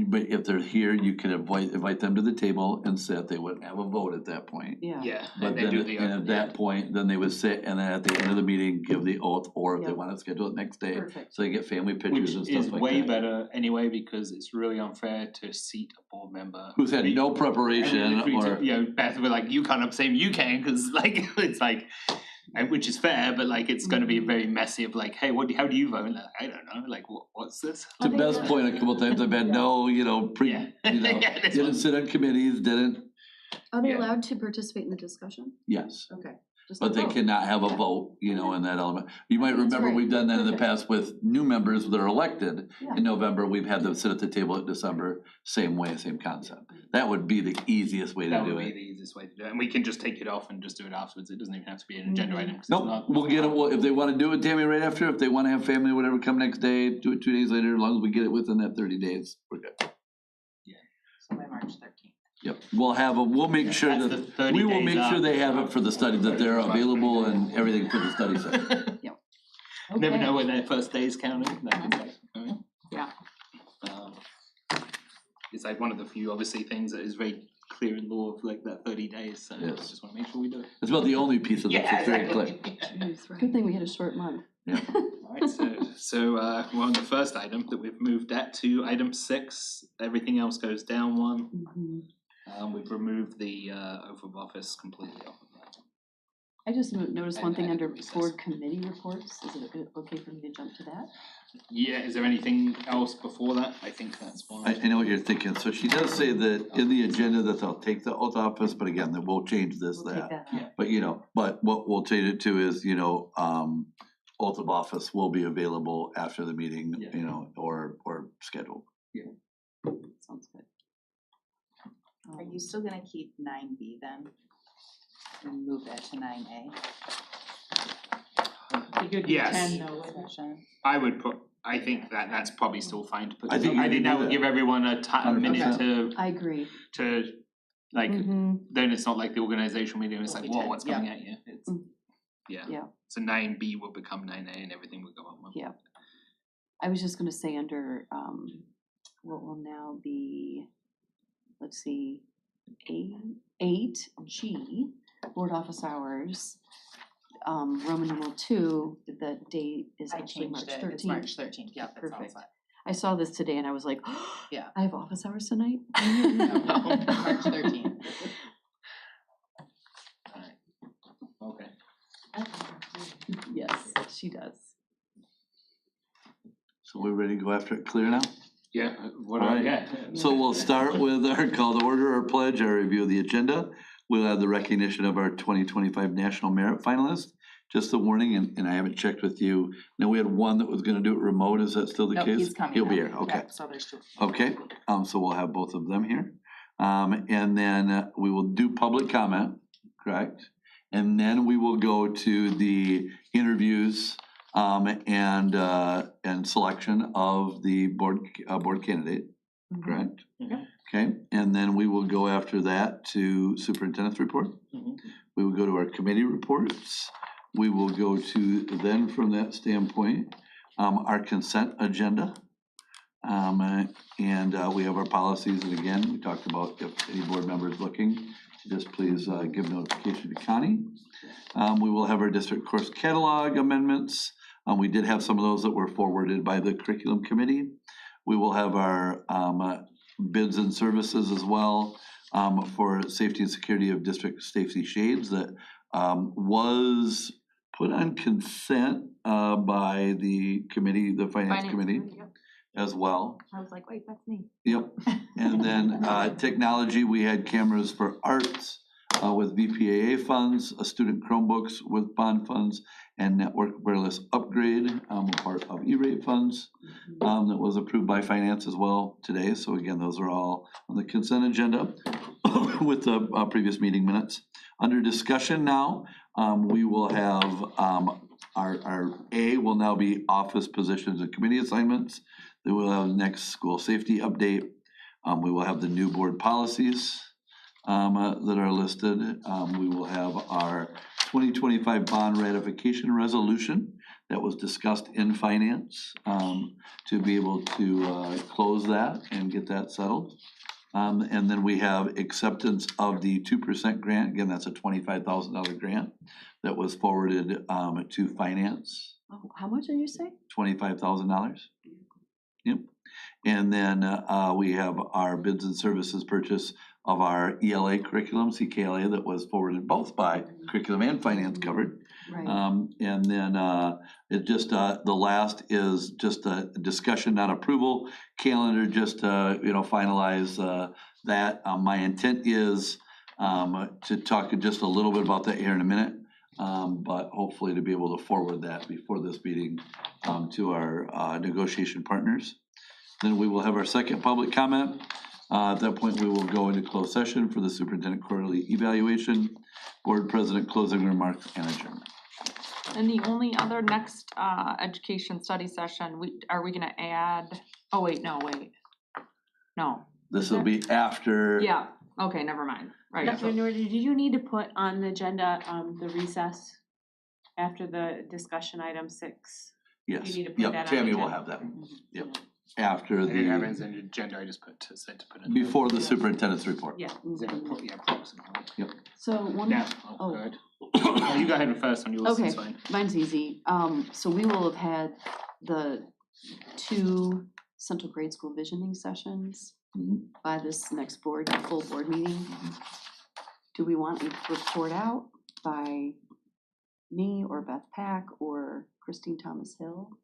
but if they're here, you could invite them to the table and sit, they wouldn't have a vote at that point. Yeah. Yeah, But and they then, do the and oath. at that point, then they would sit, and then at the end of the meeting, give the oath, or if they Yep. wanna schedule it next day, Perfect. so they get family Which pictures and stuff is like way that. better anyway, because it's really unfair to seat a board member. Who's had no And preparation, if we or, took, you know, Beth, we're like, you can't say you can, because like, it's like, which is fair, but like, it's gonna be very messy of like, hey, how do you vote? And like, I don't know, like, what's this? to Beth's point, a couple times I've had no, you know, Yeah. Yeah, this didn't one. sit on committees, didn't, Are they Yeah. allowed to participate in the discussion? yes. Okay. Just But they vote. cannot have a vote, you know, in that element. You might That's remember great. we've done that in the Perfect. past with new members that are elected. Yeah. In November, we've had them sit at the table in December, same way, same concept. That would be the easiest way to That do would be it. the easiest way to do it, and we can just take it off and just do it afterwards, it doesn't even have to be an agenda item, 'cause it's Nope, not. we'll get it, well, if they wanna do it, Tammy, right after, if they wanna have family, whatever, come next day, do it 2 days later, as long as we get it within that 30 days, we're good. So by March 13th. Yep, we'll make sure That's the that, 30 we will days make sure after. they have it for the study, that they're available and everything for the study session. Never Okay. know when their first day is counting, that could be, alright. Yeah. It's like one of the few, obviously, things that is very clear in law of like that 30 days, so I Yes. just wanna make sure we do it. It's about the only piece of this that's very clear. exactly. Good thing we had a short month. Alright, so we're on the first item that we've moved that to item 6, everything else goes down 1. Mhm. We've removed the oath of office completely off of that. I just noticed one thing And under recess. board committee reports. Is it okay for me to jump to that? Yeah, is there anything else before that? I think that's fine. I know what you're thinking, so she does say that in the agenda that they'll take the oath office, but again, that we'll change this, We'll take that. that out. But but what we'll change it to is, oath of office will be available after the meeting, Yeah. or scheduled. Sounds good. Are you still gonna keep 9B then? And move that to 9A You could do Yes. 10 though, wouldn't it? session? I think that's probably still fine to put. I think you I can think do that would that. give everyone a minute 100%. to I agree. Like, Mhm. then it's not like the organizational meeting, it's Will like, be whoa, 10, what's yeah. coming at you? It's, Mm. yeah. Yeah. So 9B will become 9A and everything will go on one. Yeah. I was just gonna say under, what will now be, let's see, 8G, board office hours, Roman numeral 2, the date is I actually March changed it, 13th. it's March 13th, yeah, that's all Perfect. set. I saw this today and I was like, Yeah. I have office hours tonight? No, March 13th. Alright. Okay. Yes, she does. So we're ready to go after it clear now? Yeah, what, Alright. yeah. So we'll start with our call to order, our pledge, our review of the agenda. We'll have the recognition of our 2025 National Merit Finalists. Just a warning, and I haven't checked with you. Now, we had one that was gonna do it remote. Is that still the Nope, case? he's coming He'll be now. here, okay. Yep, so there's two. Okay, so we'll have both of them here. And then we will do public comment, correct? And then we will go to the interviews and selection of the board candidate, correct? Mhm. Okay, and then we will go after that to superintendent's report. Mhm. We will go to our committee reports. We will go to, then from that standpoint, our consent agenda. And we have our policies, and again, we talked about if any board member is looking, just please give notification to Connie. We will have our district course catalog amendments. We did have some of those that were forwarded by the curriculum committee. We will have our bids and services as well for safety and security of district safety shades that was put on consent by the committee, the finance committee yep. as well. I was like, wait, that's me. Yep, and then technology, we had cameras for arts with VPAA funds, student Chromebooks with bond funds, and network wireless upgrade, part of E-rate funds, that was approved by finance as well today. So again, those are all on the consent agenda with the previous meeting minutes. Under discussion now, we will have our A will now be office positions and committee assignments. Then we'll have the next school safety update. We will have the new board policies that are listed. We will have our 2025 bond ratification resolution that was discussed in finance to be able to close that and get that settled. And then we have acceptance of the 2% grant. Again, that's a $25,000 grant that was forwarded to finance, Oh, how much did you say? $25,000. Yep. And then we have our bids and services purchase of our ELA curriculum, CKLA, that was forwarded both by curriculum and finance covered. Right. And then it just, the last is just a discussion, not approval, calendar, just to, finalize that. My intent is to talk just a little bit about that here in a minute, but hopefully to be able to forward that before this meeting to our negotiation partners. Then we will have our second public comment. At that point, we will go into closed session for the superintendent quarterly evaluation, board president closing remarks, and adjournment. And the only other next education study session, are we gonna add, oh wait. No, This will be after. yeah, okay, never mind, right. Dr. Norton, did you need to put on the agenda, the recess after the discussion item 6? Yes, You need to put yep, that on the Tammy will agenda. have that, yep, after And it happens the, in your agenda, I just said to put in. before the superintendent's report. Yeah. Yeah, approximately. So one, Yeah, Oh. go ahead. Oh, you go ahead first on yours, okay, it's fine. mine's easy. So we will have had the 2 central grade school visioning sessions Mhm. by this next full board meeting. Do we want a report out by me or Beth Pack or Christine Thomas Hill?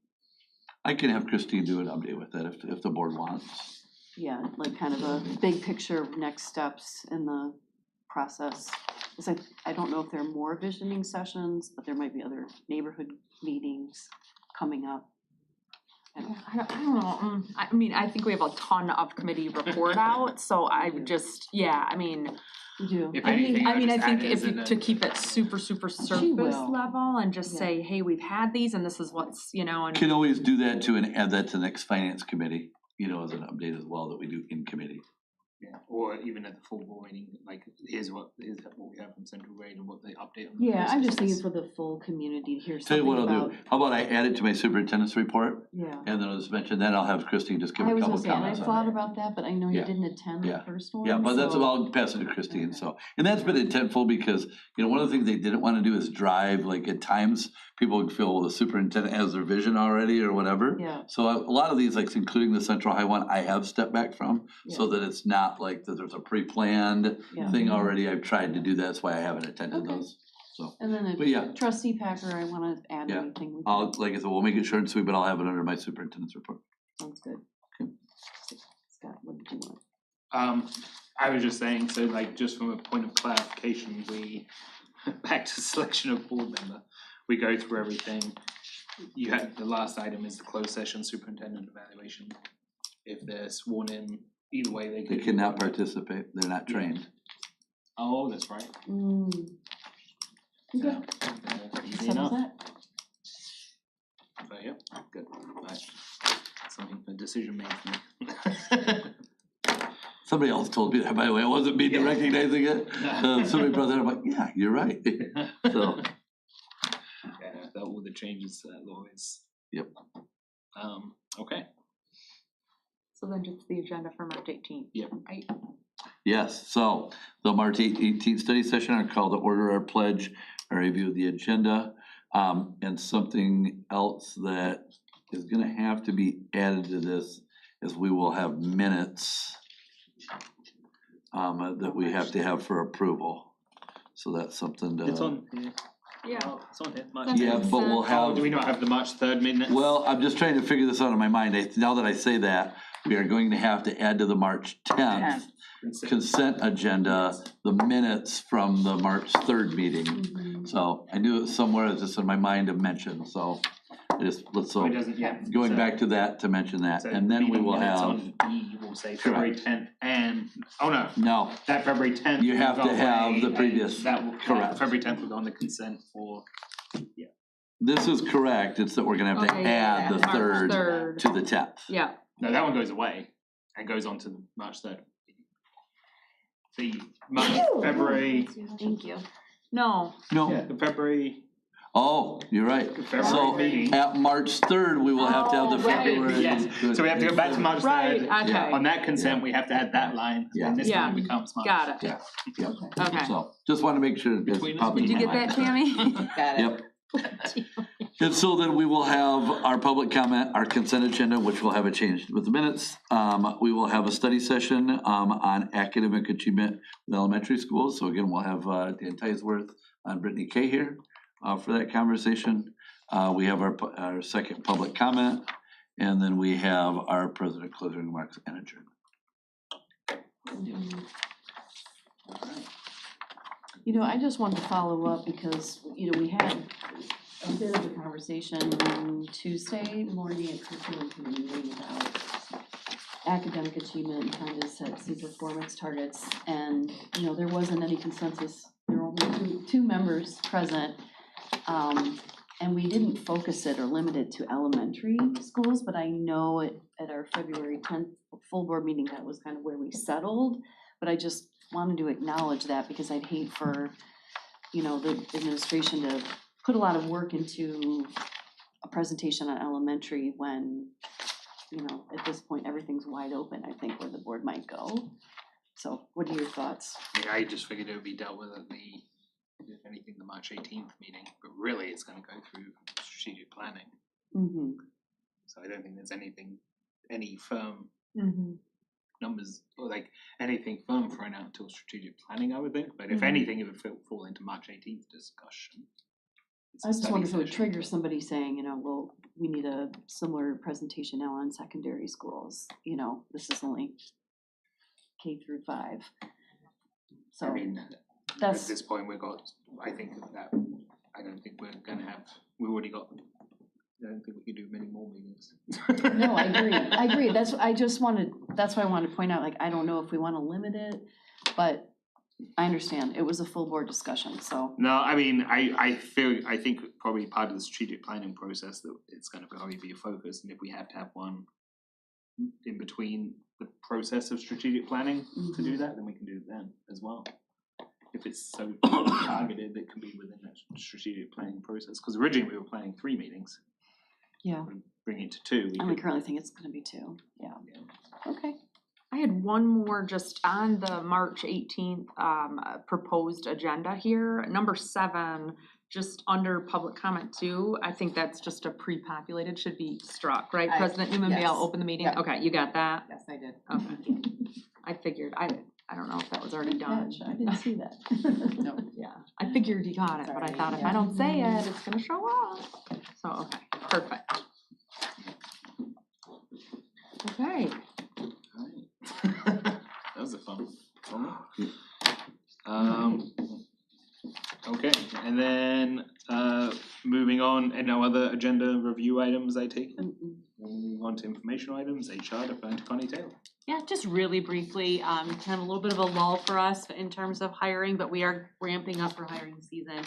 I can have Christine do an update with that if the board wants. Yeah, like kind of a big picture of next steps in the process. Because I don't know if there are more visioning sessions, but there might be other neighborhood meetings coming up. I don't know, I mean, I think we have a ton of committee report out, so I would just, yeah, I mean, We do. If I anything, mean, I just think add it if as in you, a- to keep it super surface will. level and just Yeah. say, hey, we've had these and this is what's, and. Can always do that too and add that to the next finance committee, as an update as well that we do in committee. Yeah, or even at the full board meeting, like, here's what we have from Central Grade and what they update on the Yeah, I'm just process thinking is. for the full community to hear Tell you something what I'll about. do, how about I add it to my superintendent's report, Yeah. and then I'll just mention that, I'll have Christine just give I a was couple gonna say, and I comments on it. thought about that, but I know you Yeah. didn't attend the Yeah. first one. Yeah, but that's, so- I'll pass it to Christine, so, and that's been intentful because, you know, one of the things they didn't wanna do is drive, like, at times, people would feel, well, the superintendent has their vision already or whatever. Yeah, So a lot of these, like including the Central High one, I have stepped back from, so that it's not like that there's a pre-planned yeah. thing already. I've tried to do that, that's why I haven't attended Okay. those. So, And then but yeah, trustee Packer, I wanna add Yeah. anything. we I'll, can. like I said, we'll make it short and sweet, but I'll have it under my superintendent's report. Sounds good. Okay. Scott, what did you want? I was just saying, so like, just from a point of clarification, we, back to selection of board member, we go through everything. You had, the last item is the closed session superintendent evaluation. If they're sworn in, either way, they They could. cannot participate, they're not trained. Oh, that's right. Okay, Easy settles enough. that. But yeah, good. Right. Something, a decision made for me. Somebody else told me that, by the way, it wasn't me Yeah. recognizing it. Somebody brought that up, I'm like, yeah, you're right. So, Yeah, that all the changes to that law is. Yep. Okay. So then just the agenda for March 18th. Yep. Right? yes, so the March 18th study session are called to order our pledge, a review of the agenda. And something else that is gonna have to be added to this is we will have minutes that we have to have for approval. So that's something to. It's on here. Yeah. Oh, it's on here. March That's 8th. Yeah, but we'll Oh, have. do we not have the March 3rd minutes? Well, I'm just trying to figure this out in my mind. Now that I say that, we are going to have to add to the March 10th consent agenda, the minutes from the March 3rd meeting. So I knew it was somewhere, it's just in my mind to mention, so I just, let's, So so it doesn't, yeah. going so- back to that to mention that, so and then we meeting will minutes have, on E, will say February 10th and, oh no, no, that February 10th. You have will to go have away, the and previous- That will, correct. February 10th will go on the consent for, this is correct, it's that we're gonna have to Okay, yeah, add the March 3rd 3rd. to the 10th. Yeah, no, that one goes away and goes on to the March 3rd. The March, February, Thank you. no, No, yeah, the February, oh, you're right, the February so meeting. at March 3rd, we will have to have the Oh, right. February. Yes, so we have to go back to March 3rd. right, okay, On that consent, we have to add that line, Yeah. and this Yeah. one becomes March. got it, Yeah, yeah, okay. so, just wanna make sure it's Between us, popping Did you in my get that, mind. Tammy? Got it. Yep. And so then we will have our public comment, our consent agenda, which will have it changed with the minutes. We will have a study session on academic achievement in elementary schools. So again, we'll have Dan Tisworth and Brittany Kay here for that conversation. We have our second public comment, and then we have our president closing remarks and adjournment. You know, I just wanted to follow up because, you know, we had a bit of a conversation Tuesday morning at curriculum committee meeting about academic achievement and trying to set some performance targets. And, you know, there wasn't any consensus. There were only two members present. And we didn't focus it or limit it to elementary schools, but I know at our February 10th full board meeting, that was kind of where we settled. But I just wanted to acknowledge that because I'd hate for, you know, the administration to put a lot of work into a presentation on elementary when, you know, at this point, everything's wide open, I think, where the board might go. So what are your thoughts? Yeah, I just figured it would be dealt with at the, if anything, the March 18th meeting, but really it's gonna go through strategic planning. Mm-hmm. So I don't think there's anything, any firm Mm-hmm. numbers, or like anything firm thrown out until strategic planning, I would think, but if Mhm. anything, it would fall into March 18th discussion. It's a I just study wonder if it would session. trigger somebody saying, you know, well, we need a similar presentation now on secondary schools, you know, this is only K through 5. So I mean, at that's, this point, we've got, I think that, I don't think we're gonna have, we already got, I don't think we can do many more meetings. no, I agree, that's why I wanted to point out, like, I don't know if we wanna limit it, but I understand, it was a full board discussion, so. No, I mean, I think probably part of the strategic planning process that it's gonna probably be a focus, and if we have to have one in between the process of strategic planning to do that, then we can do it then as well. If it's so targeted, it can be within that strategic planning process, because originally we were planning 3 meetings. Yeah. Bring it to 2. And we currently think it's gonna be 2, yeah. Okay. I had one more just on the March 18th proposed agenda here. Number 7, just under public comment 2, I think that's just a pre-populated, should be struck, right? President Newman Bale, yes. open the meeting. Yeah. Okay, you got that? Yes, I did. Okay. I figured, I don't know if that was already done. I didn't see that. No. Yeah, I figured you got it, but I thought if I don't say it, it's gonna show up. So, okay, perfect. Okay. That was a fun one. Okay, and then moving on, and no other agenda review items I take? Moving on to informational items, HR, deferring to Connie Taylor. Yeah, just really briefly, kind of a little bit of a lull for us in terms of hiring, but we are ramping up for hiring season.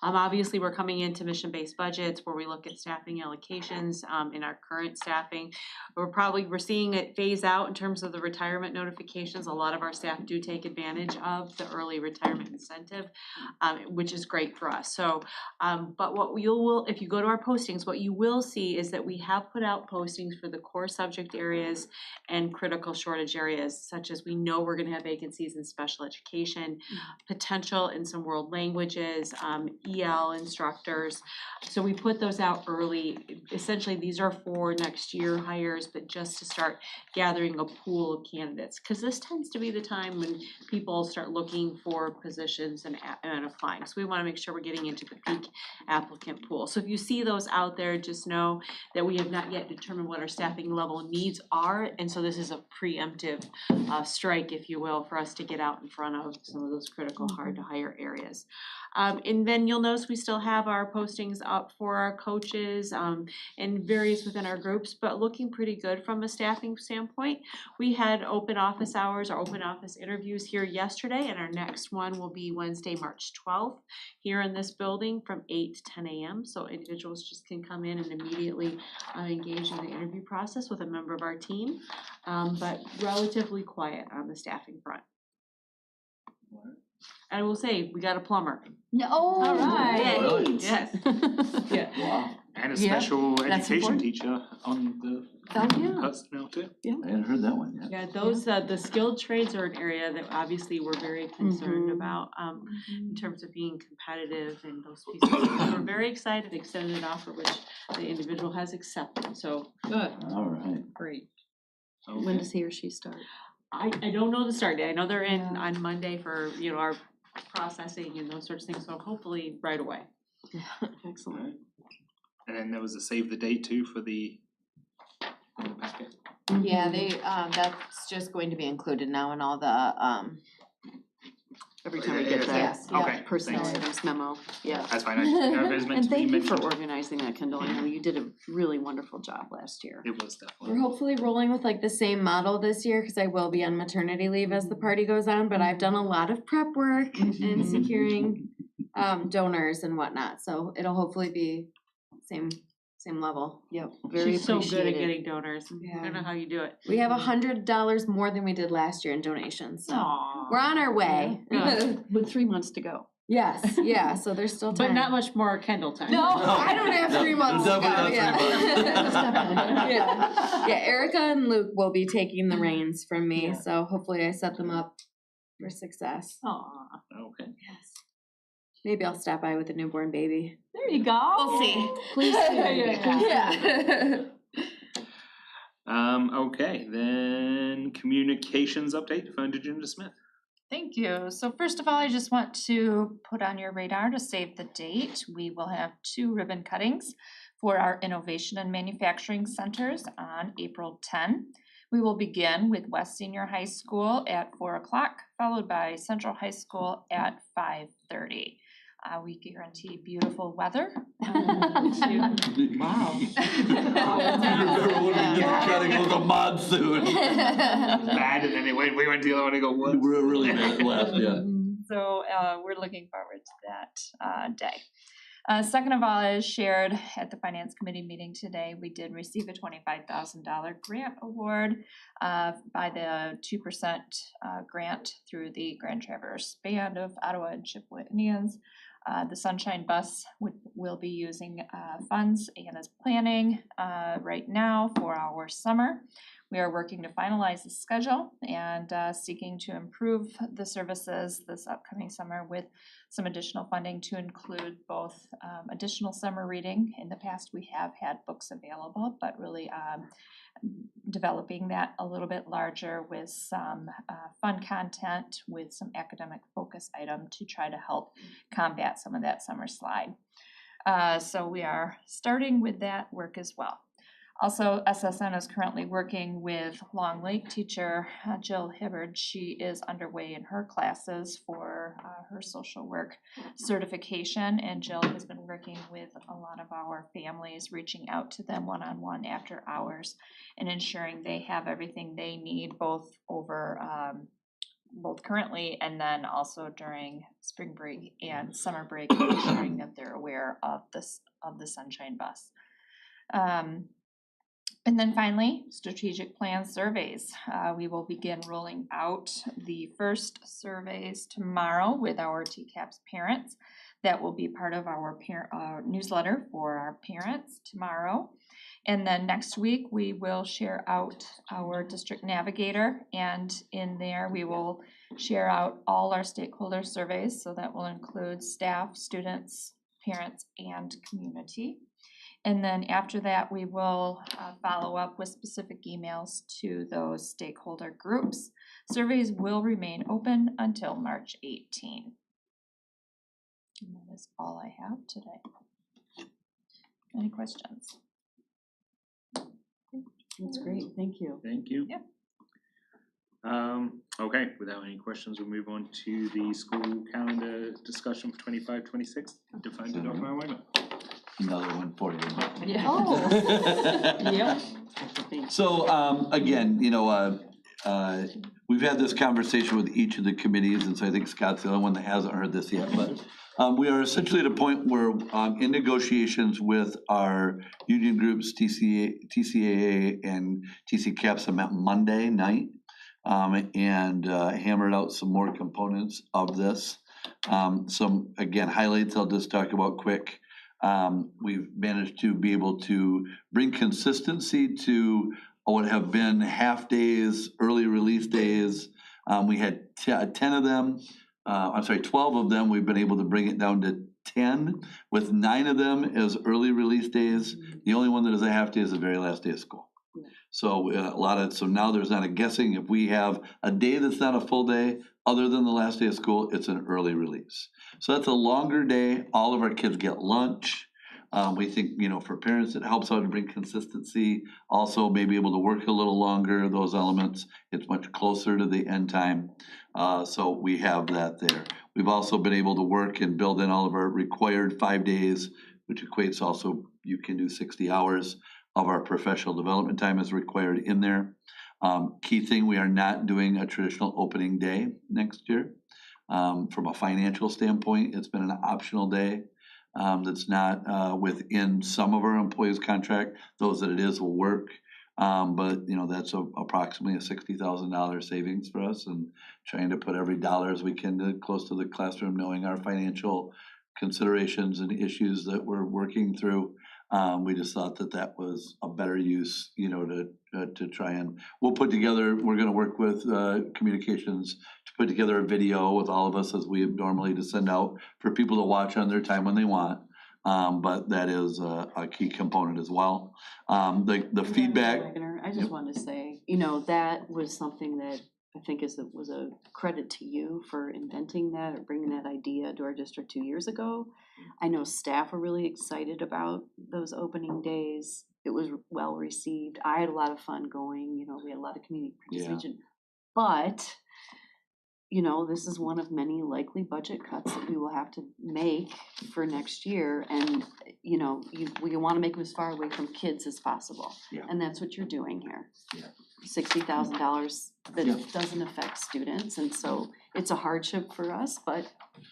Obviously, we're coming into mission-based budgets where we look at staffing allocations in our current staffing. We're seeing it phase out in terms of the retirement notifications. A lot of our staff do take advantage of the early retirement incentive, which is great for us. So, but what you will, if you go to our postings, what you will see is that we have put out postings for the core subject areas and critical shortage areas, such as we know we're gonna have vacancies in special education, potential in some world languages, EL instructors. So we put those out early. Essentially, these are for next year hires, but just to start gathering a pool of candidates. Because this tends to be the time when people start looking for positions and applying. So we wanna make sure we're getting into the peak applicant pool. So if you see those out there, just know that we have not yet determined what our staffing level needs are. And so this is a preemptive strike, if you will, for us to get out in front of some of those critical hard to hire areas. And then you'll notice we still have our postings up for our coaches and various within our groups, but looking pretty good from a staffing standpoint. We had open office hours or open office interviews here yesterday, and our next one will be Wednesday, March 12th, here in this building from 8 to 10 a.m. So individuals just can come in and immediately engage in the interview process with a member of our team, but relatively quiet on the staffing front. I will say, we got a plumber. No. All right. Really? Yes. Yeah. Wow, And a Yeah, special that's education important. teacher on the Oh, yeah. personnel too. I hadn't heard that one yet. Yeah, those, the skilled trades are an area that obviously we're very concerned Mhm. about, in terms of being competitive and those pieces. We're very excited, extended an offer which the individual has accepted, so. Good. All right. Great. When does he or she start? I don't know the start date, I know they're in Yeah. on Monday for, our processing and those sorts of things, so hopefully right away. Excellent. And then there was a save the date too for the in the packet. Yeah, they, that's just going to be included now in all the, Every time we Is get that- that Yes, yeah. Okay, personnel thanks. items memo, yeah. That's fine, I just didn't know if it was meant And to be thank you for mentioned. organizing that, Kendall. I know you did a really wonderful job last year. It was We're definitely. hopefully rolling with like the same model this year, cause I will be on maternity leave as the party goes on, but I've done a lot of prep work and securing donors and whatnot, so it'll hopefully be same level. Yep, very She's so good at appreciated. getting donors, I don't know how you do it. We have $100 more than we did last year in donations, so Aww. we're on our way. Yeah. With 3 months to go. Yes, yeah, so there's still time. But not much more Kendall time. No, I don't have 3 months to go, Definitely not 3 months. yeah. Yeah, Erica and Luke will be taking the reins from me, Yeah. so hopefully I set them up for success. Aw, Okay. Maybe I'll stop by with a newborn baby. there you go. We'll see. Please do. Yeah. Okay, then communications update for Ginger Smith. Thank you. So first of all, I just want to put on your radar to save the date. We will have 2 ribbon cuttings for our Innovation and Manufacturing Centers on April 10. We will begin with West Senior High School at 4 o'clock, followed by Central High School at 5:30. We guarantee beautiful weather. Wow. Remember when we did the cutting, it was a monsoon. Bad, and then we went to the other one and go, what? We're really bad last, yeah. So we're looking forward to that day. Second of all, as shared at the Finance Committee meeting today, we did receive a $25,000 grant award by the 2% grant through the Grand Traverse Band of Ottawa and Chippewa Indians. The Sunshine Bus will be using funds and is planning right now for our summer. We are working to finalize the schedule and seeking to improve the services this upcoming summer with some additional funding to include both additional summer reading. In the past, we have had books available, but really developing that a little bit larger with some fun content with some academic focus item to try to help combat some of that summer slide. So we are starting with that work as well. Also, SSN is currently working with Long Lake teacher Jill Hibbard. She is underway in her classes for her social work certification, and Jill has been working with a lot of our families, reaching out to them one-on-one after hours and ensuring they have everything they need both currently and then also during spring break and summer break, ensuring that they're aware of the Sunshine Bus. And then finally, strategic plan surveys. We will begin rolling out the first surveys tomorrow with our TCAPS parents. That will be part of our newsletter for our parents tomorrow. And then next week, we will share out our district navigator, and in there, we will share out all our stakeholder surveys. So that will include staff, students, parents, and community. And then after that, we will follow up with specific emails to those stakeholder groups. Surveys will remain open until March 18. And that is all I have today. Any questions? That's great, thank you. Thank you. Yep. Okay, without any questions, we'll move on to the school calendar discussion for 25-26, defined in Dr. Wyman. Another one for you. Yeah. Oh. Yep. So, again, we've had this conversation with each of the committees, and so I think Scott's the only one that hasn't heard this yet, but we are essentially at a point where in negotiations with our union groups, TCAA and TCAPS, I met Monday night and hammered out some more components of this. Some, again, highlights I'll just talk about quick. We've managed to be able to bring consistency to what have been half days, early release days. We had 12 of them. We've been able to bring it down to 10, with 9 of them as early release days. The only one that is a half day is the very last day of school. So so now there's not a guessing. If we have a day that's not a full day, other than the last day of school, it's an early release. So that's a longer day. All of our kids get lunch. We think, for parents, it helps out to bring consistency. Also, maybe able to work a little longer, those elements. It's much closer to the end time. So we have that there. We've also been able to work and build in all of our required 5 days, which equates also, you can do 60 hours of our professional development time is required in there. Key thing, we are not doing a traditional opening day next year. From a financial standpoint, it's been an optional day. That's not within some of our employees' contract. Those that it is will work. But that's approximately a $60,000 savings for us, and trying to put every dollar as we can to close to the classroom, knowing our financial considerations and issues that we're working through. We just thought that was a better use, to try and, we're gonna work with communications to put together a video with all of us as we normally to send out for people to watch on their time when they want. But that is a key component as well. The feedback. I just wanted to say, that was something that I think was a credit to you for inventing that or bringing that idea to our district 2 years ago. I know staff were really excited about those opening days. It was well received. I had a lot of fun going, we had a lot of community participation. But, this is one of many likely budget cuts that we will have to make for next year. And, we want to make them as far away from kids as possible. Yeah. And that's what you're doing here. Yeah. $60,000 that doesn't affect students, and so it's a hardship for us, but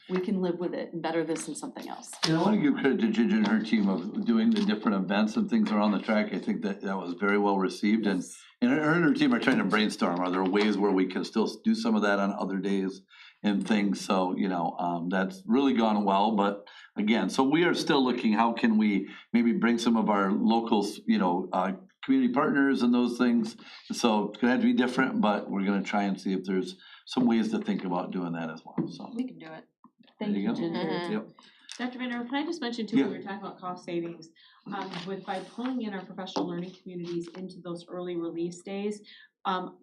we can live with it and better this than something else. And I wanna give credit to Ginger and her team of doing the different events and things around the track. I think that was very well received, and her and her team are trying to brainstorm, are there ways where we can still do some of that on other days and things, so, that's really gone well, but again, so we are still looking, how can we maybe bring some of our locals, community partners and those things, so it's gonna have to be different, but we're gonna try and see if there's some ways to think about doing that as well, so. We can do it. Thank There you, you go. Ginger. Yep. Dr. Vander, can I just mention too, when we were talking about cost savings, by pulling in our professional learning communities into those early release days,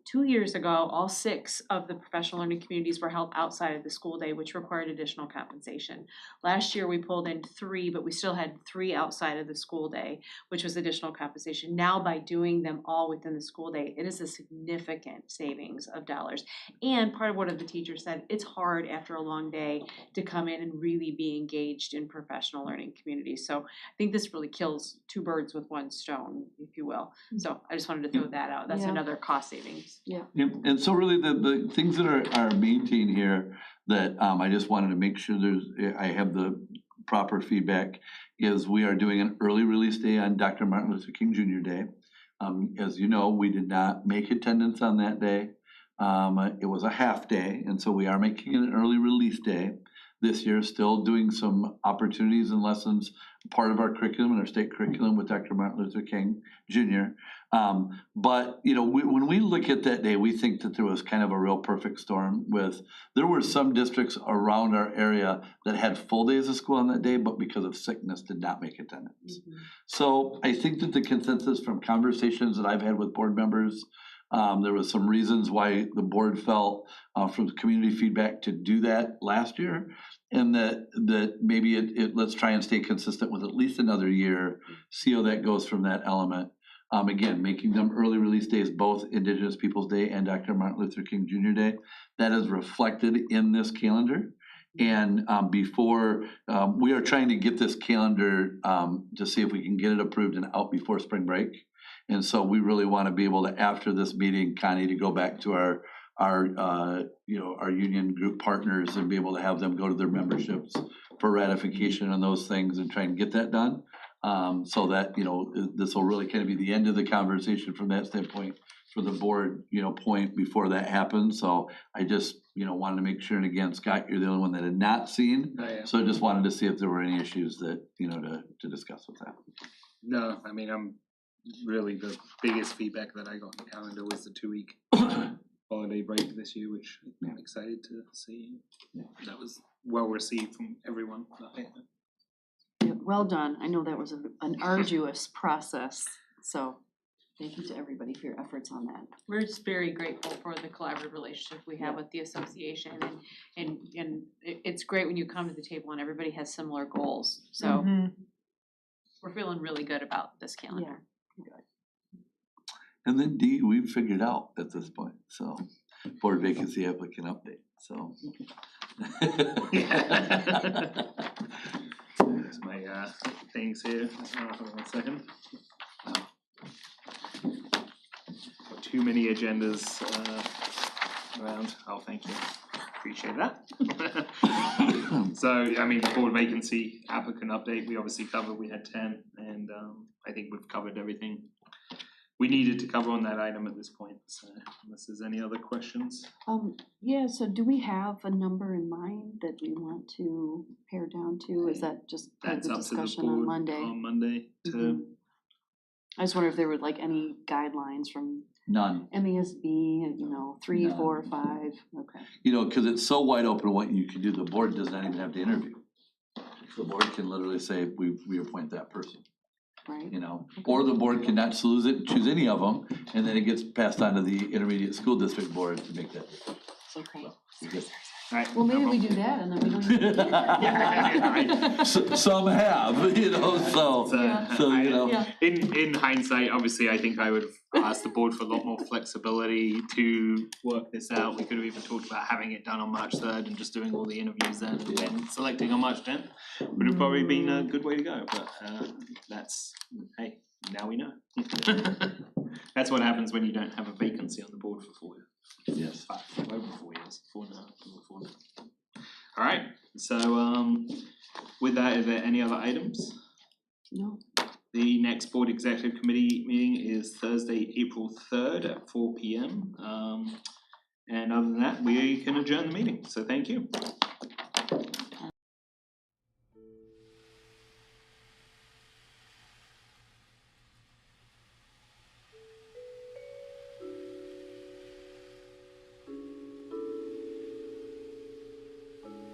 2 years ago, all 6 of the professional learning communities were held outside of the school day, which required additional compensation. Last year, we pulled in 3, but we still had 3 outside of the school day, which was additional compensation. Now, by doing them all within the school day, it is a significant savings of dollars. And part of what the teacher said, it's hard after a long day to come in and really be engaged in professional learning communities. So I think this really kills 2 birds with 1 stone, if you will. So I just wanted to throw that out. That's Yeah. another cost savings. Yep, and so really the things that are maintained here that I just wanted to make sure I have the proper feedback is we are doing an early release day on Dr. Martin Luther King Jr. Day. As you know, we did not make attendance on that day. It was a half day, and so we are making it an early release day. This year, still doing some opportunities and lessons, part of our curriculum and our state curriculum with Dr. Martin Luther King Jr. But, when we look at that day, we think that there was kind of a real perfect storm there were some districts around our area that had full days of school on that day, but because of sickness did not make attendance. So I think that the consensus from conversations that I've had with board members, there was some reasons why the board felt from the community feedback to do that last year. And that maybe let's try and stay consistent with at least another year, see how that goes from that element. Again, making them early release days, both Indigenous Peoples Day and Dr. Martin Luther King Jr. Day. That is reflected in this calendar. And we are trying to get this calendar to see if we can get it approved and out before spring break. And so we really want to be able to, after this meeting, Connie, to go back to our union group partners and be able to have them go to their memberships for ratification and those things and try and get that done. So that, this will really kind of be the end of the conversation from that standpoint for the board, point before that happens. So I just, wanted to make sure, and again, Scott, you're the only one that had not seen. Oh, yeah. So I just wanted to see if there were any issues that, to discuss with that. No, I mean, I'm really, the biggest feedback that I got on the calendar was the 2-week holiday break this year, which I'm excited to see. That was well received from everyone. Yeah, well done. I know that was an arduous process, so thank you to everybody for your efforts on that. We're just very grateful for the collaborative relationship we have with the association, and it's great when you come to the table and everybody has similar goals. So we're feeling really good about this calendar. And then D, we've figured out at this point, so board vacancy applicant update, so. There's my things here. Hold on 1 second. Got too many agendas around. Oh, thank you. Appreciate that. So, I mean, the board vacancy applicant update, we obviously covered, we had 10, and I think we've covered everything we needed to cover on that item at this point, so unless there's any other questions. Yeah, so do we have a number in mind that we want to pare down to? Is that just part of That's the up to the discussion on board Monday? on Monday to, Mhm. I just wonder if there were like any guidelines from None. MASB, 3, None. 4, 5, okay. Because it's so wide open what you can do, the board does not even have to interview. The board can literally say, we appoint that person, Right, or the board can not choose any of them, and then it gets passed on to the intermediate school district board to make that. okay. alright. Well, maybe we do that and then we don't. Some have, so. In hindsight, obviously, I think I would have asked the board for a lot more flexibility to work this out. We could have even talked about having it done on March 3rd and just doing all the interviews then and then selecting on March 10th. Would have probably been a good way to go, but hey, now we know. That's what happens when you don't have a vacancy on the board for 4 years. Yes. Over 4 years, 4.5, 4.5. Alright, so with that, is there any other items? No. The next board executive committee meeting is Thursday, April 3rd at 4 p.m. And other than that, we can adjourn the meeting, so thank you.